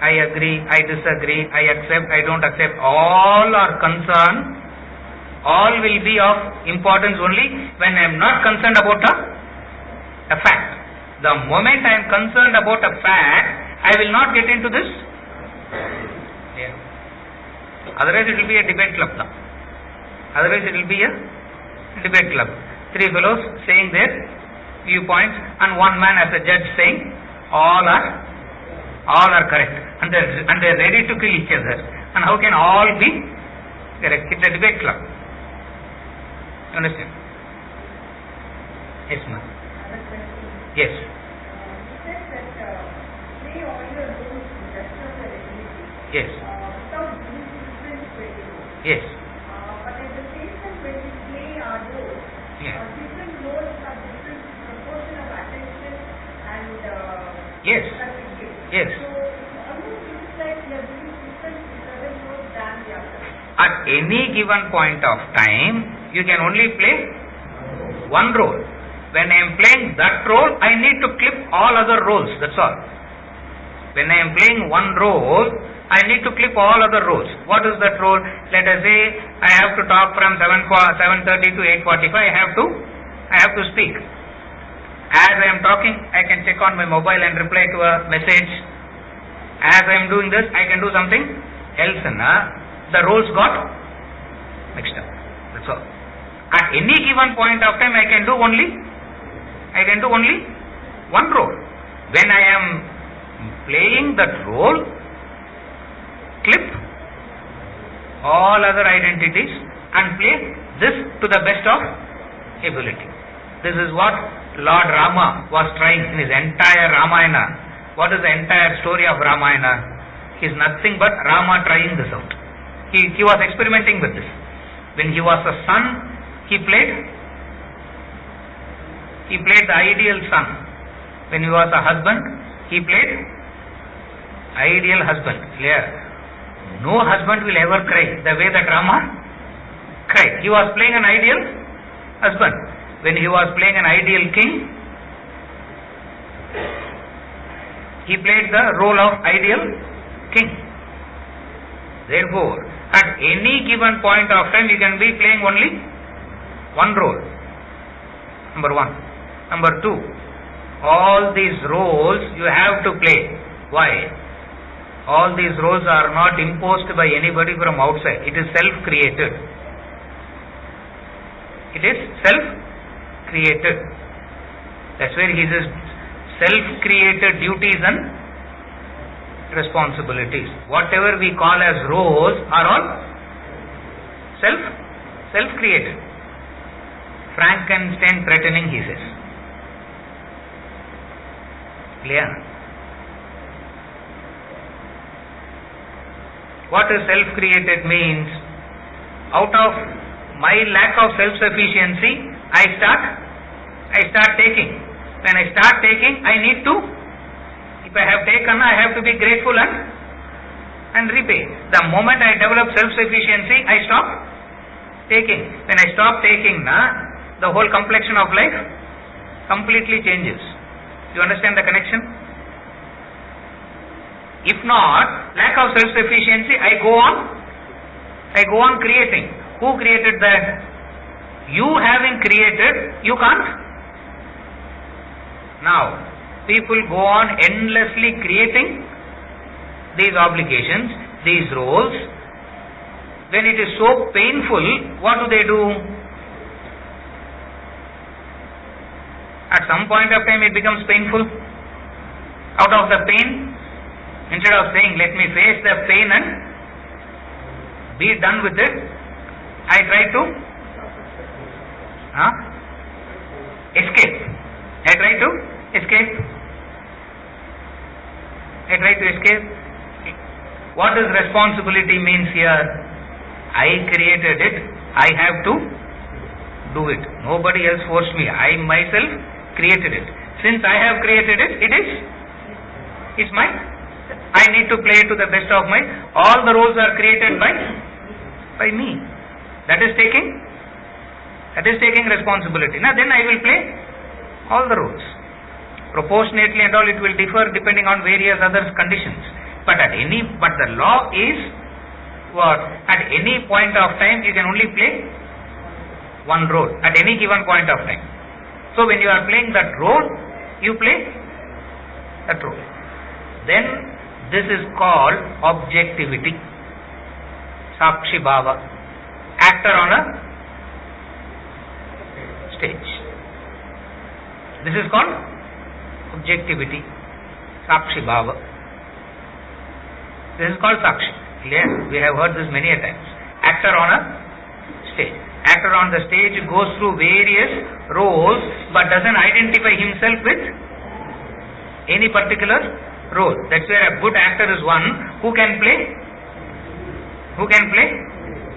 I agree, I disagree, I accept, I don't accept. All are concerned. All will be of importance only when I am not concerned about a fact. The moment I am concerned about a fact, I will not get into this. Yeah. Otherwise it will be a debate club now. Otherwise it will be a debate club. Three fellows saying their viewpoints and one man as a judge saying all are correct. And they are ready to kill each other. And how can all be correct? It's a debate club. You understand? Yes, ma'am. Yes. Yes. Yes. But at the same time, when we play our roles, different roles have different proportion of attention and yes. Yes. So it almost looks like we are doing different certain roles than the other. At any given point of time, you can only play one role. When I am playing that role, I need to clip all other roles. That's all. When I am playing one role, I need to clip all other roles. What is that role? Let us say I have to talk from 7:30 to 8:45. I have to speak. As I am talking, I can check on my mobile and reply to a message. As I am doing this, I can do something else. The roles got mixed up. That's all. At any given point of time, I can do only one role. When I am playing that role, clip all other identities and play this to the best of ability. This is what Lord Rama was trying in his entire Ramayana. What is the entire story of Ramayana? Is nothing but Rama trying this out. He was experimenting with this. When he was a son, he played the ideal son. When he was a husband, he played ideal husband. Clear? No husband will ever cry the way that Rama cried. He was playing an ideal husband. When he was playing an ideal king, he played the role of ideal king. Therefore, at any given point of time, you can be playing only one role. Number one. Number two, all these roles you have to play. Why? All these roles are not imposed by anybody from outside. It is self-created. It is self-created. That's where he says self-created duties and responsibilities. Whatever we call as roles are all self-created. Frankenstein threatening, he says. Clear? What is self-created means, out of my lack of self-sufficiency, I start taking. When I start taking, I need to, if I have taken, I have to be grateful and repay. The moment I develop self-sufficiency, I stop taking. When I stop taking, the whole complexion of life completely changes. You understand the connection? If not, lack of self-sufficiency, I go on creating. Who created that? You having created, you can't. Now, people go on endlessly creating these obligations, these roles. When it is so painful, what do? At some point of time it becomes painful. Out of the pain, instead of saying, let me face the pain and be done with it, I try to escape. I try to escape. What does responsibility means here? I created it. I have to do it. Nobody else forced me. I myself created it. Since I have created it, it's mine. I need to play to the best of my. All the roles are created by me. That is taking responsibility. Now then I will play all the roles. Proportionately and all, it will differ depending on various other conditions. But the law is what? At any point of time you can only play one role at any given point of time. So when you are playing that role, you play that role. Then this is called objectivity. Sakshi Bhava. Actor on a stage. This is called objectivity. Sakshi Bhava. This is called Sakshi. Clear? We have heard this many a times. Actor on a stage. Actor on the stage goes through various roles but doesn't identify himself with any particular role. That's where a good actor is one who can play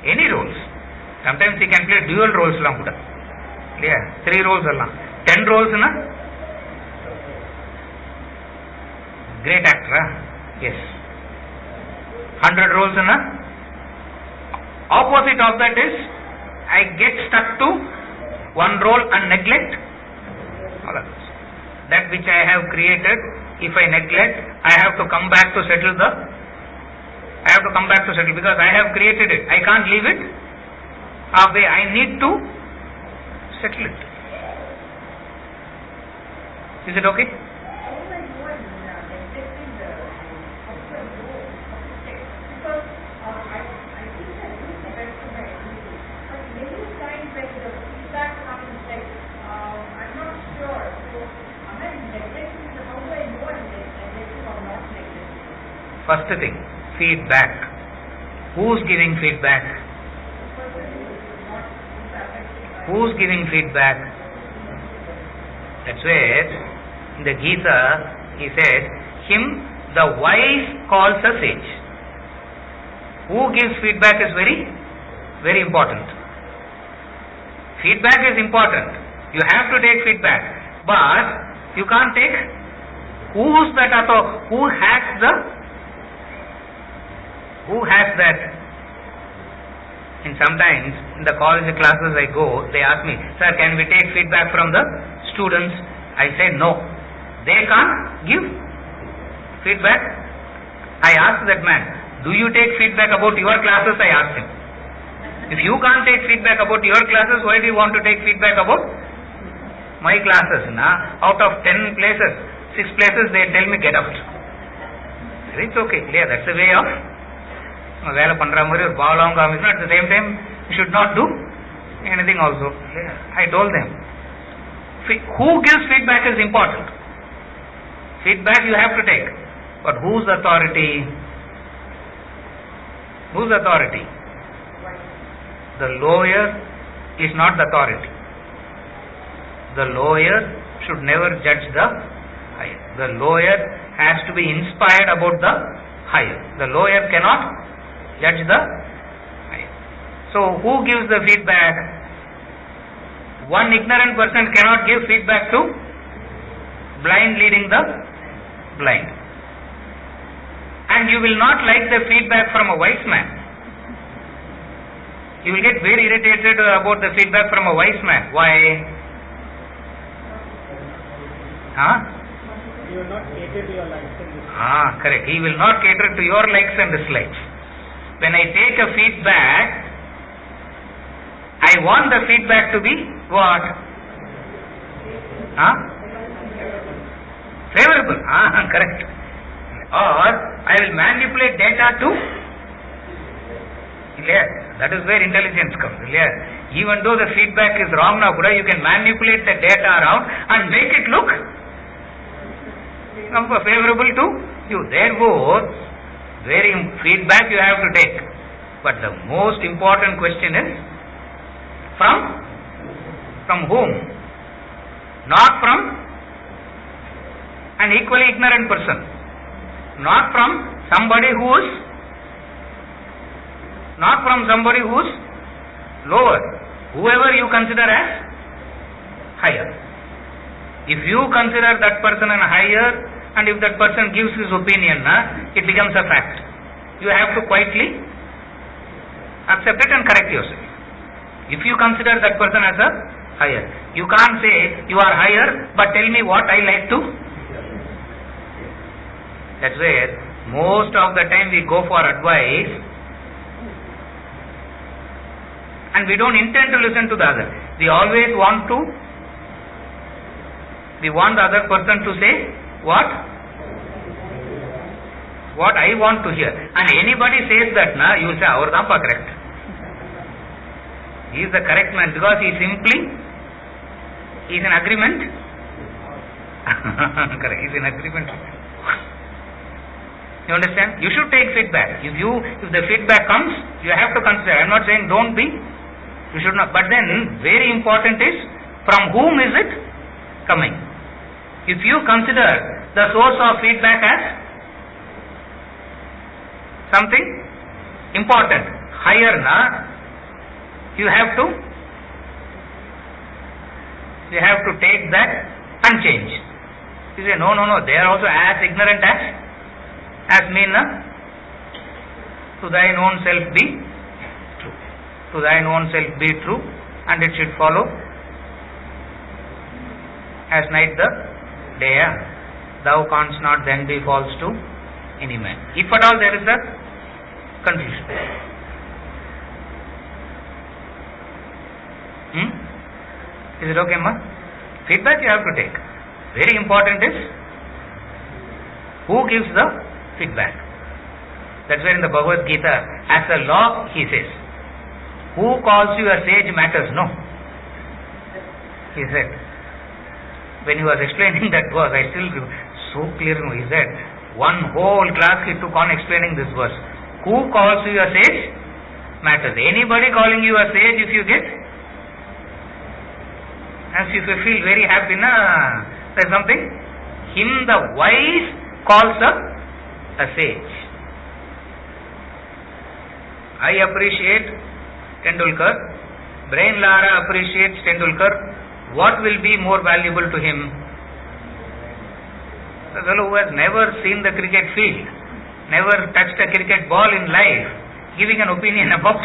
any roles. Sometimes he can play dual roles lang kuda. Clear? 3 roles allam. 10 roles na? Great actor, yes. 100 roles na? Opposite of that is I get stuck to one role and neglect all others. That which I have created, if I neglect, I have to come back to settle because I have created it. I can't leave it halfway. I need to settle it. Is it okay? First thing, feedback. Who's giving feedback? Who's giving feedback? That's where in the Gita he said, him the wise calls a sage. Who gives feedback is very, very important. Feedback is important. You have to take feedback, but you can't take. Who's that author? Who has that? And sometimes in the college classes I go, they ask me, sir, can we take feedback from the students? I say no. They can't give feedback. I asked that man, do you take feedback about your classes? I asked him. If you can't take feedback about your classes, why do you want to take feedback about my classes? Out of 10 places, 6 places they tell me get out. It's okay, clear. That's the way of வேலை பண்ற மாதிரி ஒரு பாவலாம் காமிக்கணும். At the same time you should not do anything also. I told them, who gives feedback is important. Feedback you have to take, but whose authority? Whose authority? The lawyer is not the authority. The lawyer should never judge the higher. The lower has to be inspired about the higher. The lower cannot judge the higher. So who gives the feedback? One ignorant person cannot give feedback to blind leading the blind. And you will not like the feedback from a wise man. You will get very irritated about the feedback from a wise man. Why? He will not cater to your likes and dislikes. Correct. He will not cater to your likes and dislikes. When I take a feedback, I want the feedback to be what? Favorable. Correct. Or I will manipulate data to. That is where intelligence comes. Even though the feedback is wrong now, you can manipulate the data around and make it look favorable to you. Therefore, feedback you have to take. But the most important question is from whom? Not from an equally ignorant person. Not from somebody who is lower. Whoever you consider as higher. If you consider that person as higher, and if that person gives his opinion, it becomes a fact. You have to quietly accept it and correct yourself. If you consider that person as a higher, you can't say you are higher, but tell me what I like to. That's where most of the time we go for advice and we don't intend to listen to the other. We always want the other person to say what I want to hear. And anybody says that, you will say, Avardhampa correct. He is the correct man because he is in agreement. Correct, he is in agreement. You understand? You should take feedback. If the feedback comes, you have to consider. I am not saying don't be. You should not. But then, very important is, from whom is it coming? If you consider the source of feedback as something important, higher, you have to take that and change. You say, no, they are also as ignorant as me, to thine own self be true. To thine own self be true, and it should follow as night the day. Thou canst not then be false to any man. If at all there is a confusion. Is it okay, ma? Feedback you have to take. Very important is who gives the feedback. That's where in the Bhagavad Gita, as a law, he says, who calls you a sage matters no. He said, when he was explaining that verse, I still so clear, he said, one whole class he took on explaining this verse. Who calls you a sage matters. Anybody calling you a sage, if you get, as if you feel very happy, there's something. Him the wise calls a sage. I appreciate Tendulkar. Brain Lara appreciates Tendulkar. What will be more valuable to him? The fellow who has never seen the cricket field, never touched a cricket ball in life, giving an opinion about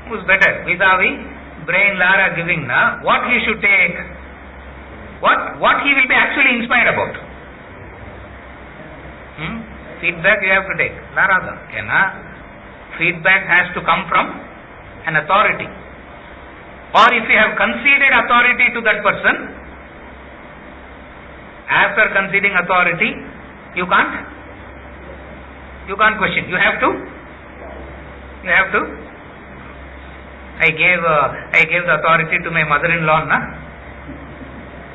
who's better. Vis-a-vis Brain Lara giving what he should take, what he will be actually inspired about. Feedback you have to take. Feedback has to come from an authority. Or if you have conceded authority to that person, after conceding authority, you can't question. You have to. I gave the authority to my mother-in-law.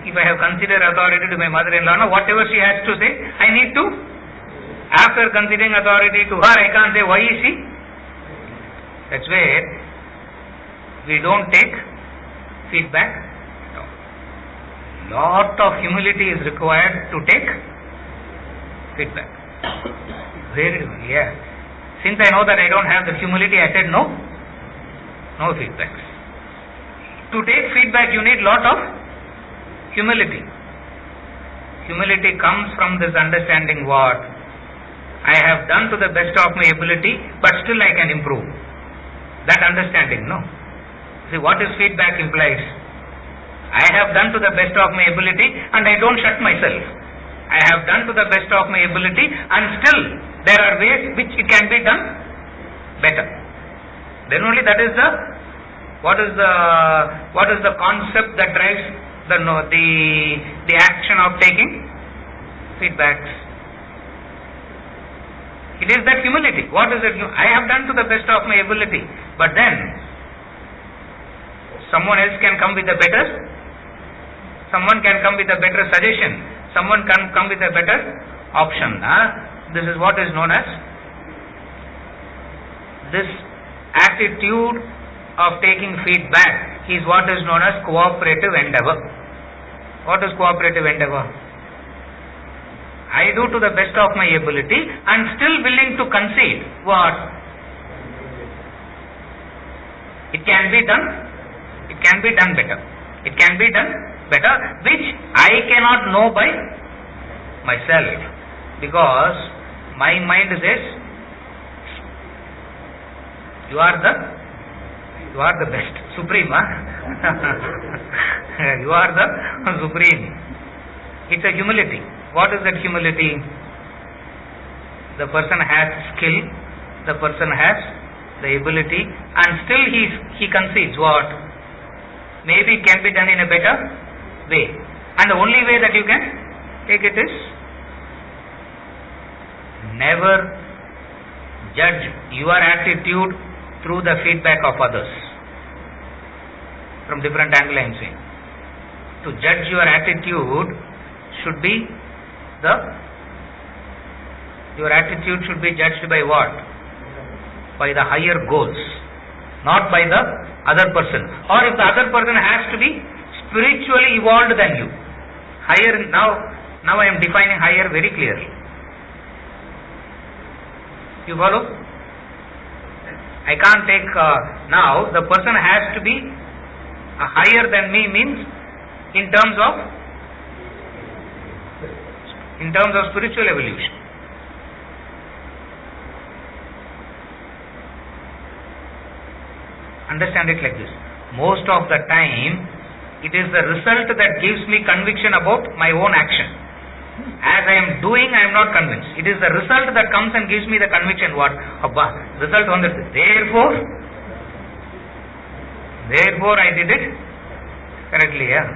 If I have considered authority to my mother-in-law, whatever she has to say, I need to. After conceding authority to her, I can't say, why is she? That's where we don't take feedback. Lot of humility is required to take Feedback. Very, yeah. Since I know that I don't have the humility, I said no. No feedbacks. To take feedback, you need lot of humility. Humility comes from this understanding what I have done to the best of my ability, but still I can improve. That understanding, no. See, what is feedback implies? I have done to the best of my ability and I don't shut myself. I have done to the best of my ability and still there are ways which it can be done better. Then only that is the what is the concept that drives the action of taking feedbacks. It is that humility. What is it? I have done to the best of my ability, but then someone else can come with a better. Someone can come with a better suggestion. Someone can come with a better option. This is what is known as this attitude of taking feedback is what is known as cooperative endeavor. What is cooperative endeavor? I do to the best of my ability and still willing to concede what? It can be done. It can be done better. It can be done better, which I cannot know by myself, because my mind says you are the best, supreme. You are the supreme. It's a humility. What is that humility? The person has skill, the person has the ability, and still he concedes what? Maybe it can be done in a better way. And the only way that you can take it is never judge your attitude through the feedback of others. From different angle I am saying. To judge your attitude should be your attitude should be judged by what? By the higher goals, not by the other person. Or if the other person has to be spiritually evolved than you. Higher, now I am defining higher very clearly. You follow? I can't take now the person has to be higher than me means in terms of spiritual evolution. Understand it like this. Most of the time, it is the result that gives me conviction about my own action. As I am doing, I am not convinced. It is the result that comes and gives me the conviction. What? Result on this. Therefore I did it correctly. Yeah.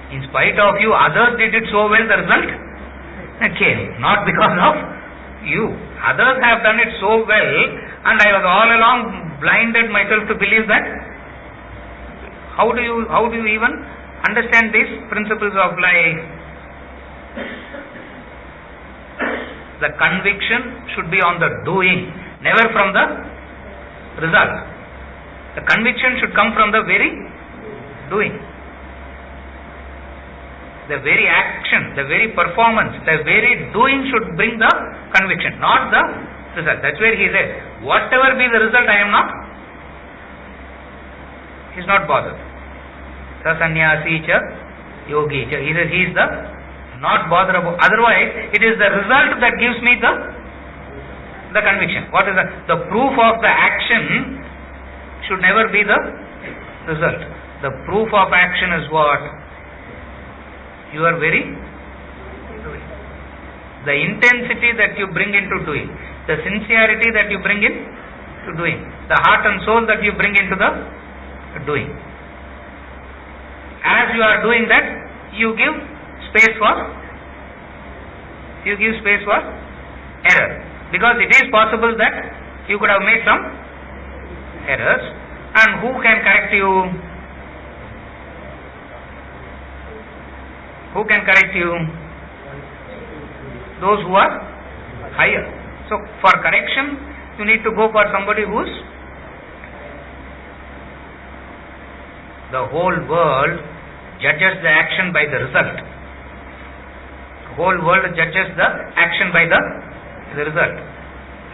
In spite of you, others did it so well, the result came. Not because of you. Others have done it so well, and I was all along blinded myself to believe that. How do you even understand these principles of life? The conviction should be on the doing, never from the result. The conviction should come from the very doing. The very action, the very performance, the very doing should bring the conviction, not the result. That's where he says, whatever be the result, I am not. He is not bothered. Sasanyasi cha yogi cha. He says he is the not bothered about. Otherwise, it is the result that gives me the conviction. What is the proof of the action should never be the result. The proof of action is what? You are very doing. The intensity that you bring into doing, the sincerity that you bring in to doing, the heart and soul that you bring into the doing. As you are doing that, you give space for error, because it is possible that you could have made some errors, and who can correct you? Who can correct you? Those who are higher. So for correction, you need to go for somebody who's the whole world judges the action by the result. The Whole world judges the action by the result.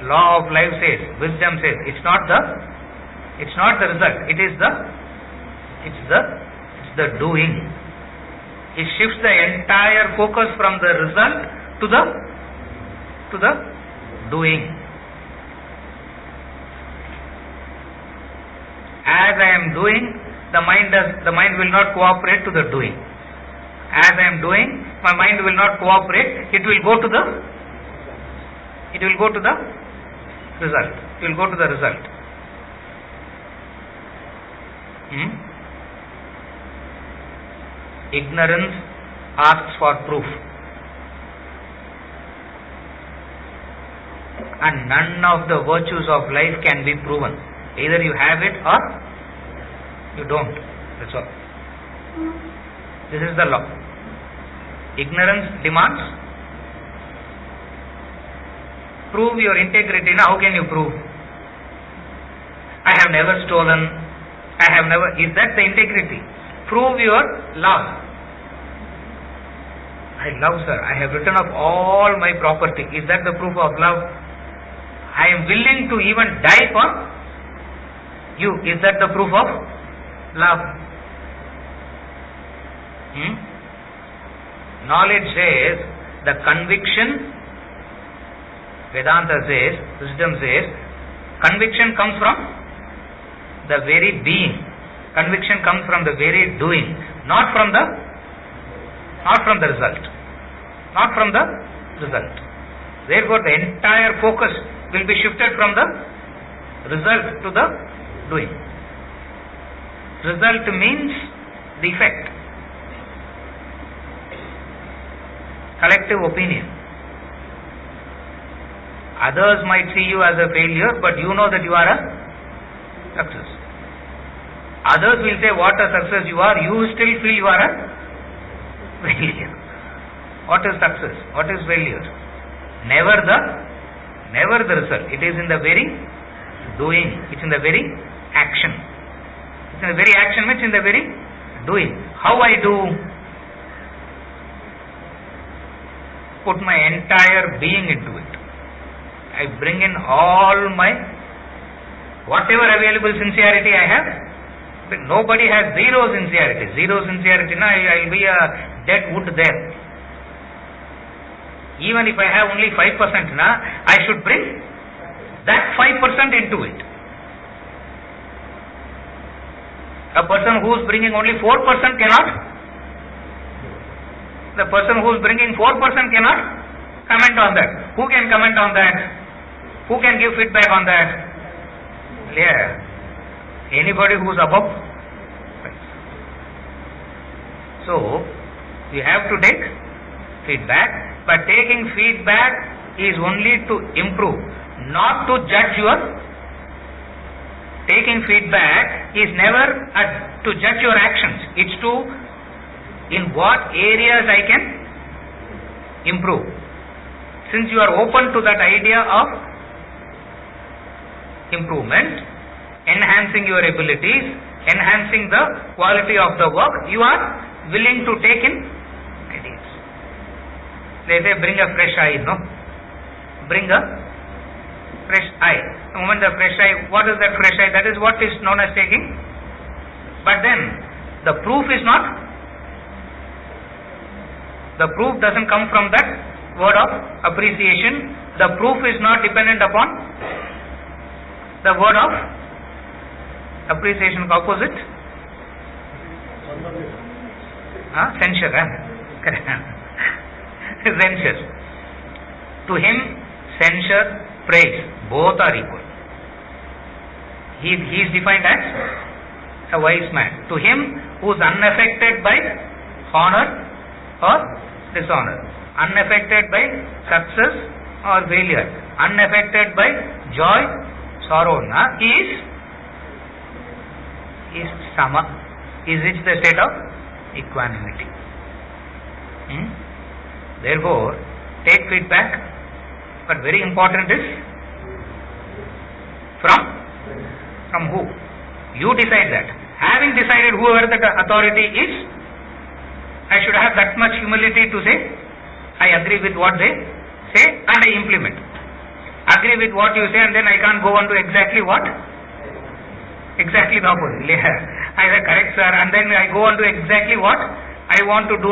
Law of life says, wisdom says, it's not the result. It is the doing. It shifts the entire focus from the result to the doing. As I am doing, the mind will not cooperate to the doing. As I am doing, my mind will not cooperate. It will go to the result. It will go to the result. Ignorance asks for proof, and none of the virtues of life can be proven. Either you have it or you don't. That's all. This is the law. Ignorance demands prove your integrity. Now how can you prove? I have never stolen. I have never. Is that the integrity? Prove your love. I love, sir. I have written up all my property. Is that the proof of love? I am willing to even die for you. Is that the proof of love? Knowledge says, the conviction, Vedanta says, wisdom says, conviction comes from the very being. Conviction comes from the very doing, not from the result. Not from the result. Therefore, the entire focus will be shifted from the result to the doing. Result means the effect. Collective opinion. Others might see you as a failure, but you know that you are a success. Others will say what a success you are, you still feel you are a failure. What is success? What is failure? Never the result. It is in the very doing. It's in the very action. It's in the very action means in the very doing. How I do? Put my entire being into it. I bring in all my whatever available sincerity I have. But nobody has zero sincerity. Zero sincerity, I will be a dead wood there. Even if I have only 5%, I should bring that 5% into it. A person who is bringing only 4% cannot. The person who is bringing 4% cannot comment on that. Who can comment on that? Who can give feedback on that? Yeah. Anybody who is above. So, you have to take feedback, but taking feedback is only to improve, not to judge your. Taking feedback is never to judge your actions. It's to in what areas I can improve. Since you are open to that idea of improvement, enhancing your abilities, enhancing the quality of the work, you are willing to take in ideas. They say bring a fresh eye, no? Bring a fresh eye. The moment the fresh eye, what is that fresh eye? That is what is known as taking. But then, the proof is not, the proof doesn't come from that word of appreciation. The proof is not dependent upon the word of appreciation. Opposite? Censure. Censure. To him, censure, praise, both are equal. He is defined as a wise man. To him who is unaffected by honor or dishonor, unaffected by success or failure, unaffected by joy, sorrow, is sama, is reached the state of equanimity. Therefore, take feedback, but very important is from who? You decide that. Having decided whoever the authority is, I should have that much humility to say, I agree with what they say and I implement. Agree with what you say and then I can't go on to exactly what? Exactly the opposite. I say correct sir and then I go on to exactly what I want to do.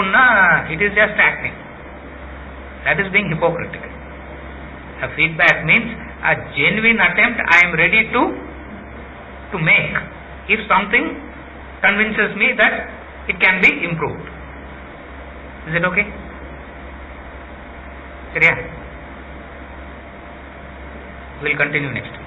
It is just acting. That is being hypocritical. A feedback means a genuine attempt I am ready to make if something convinces me that it can be improved. Is it okay? Clear? We'll continue next.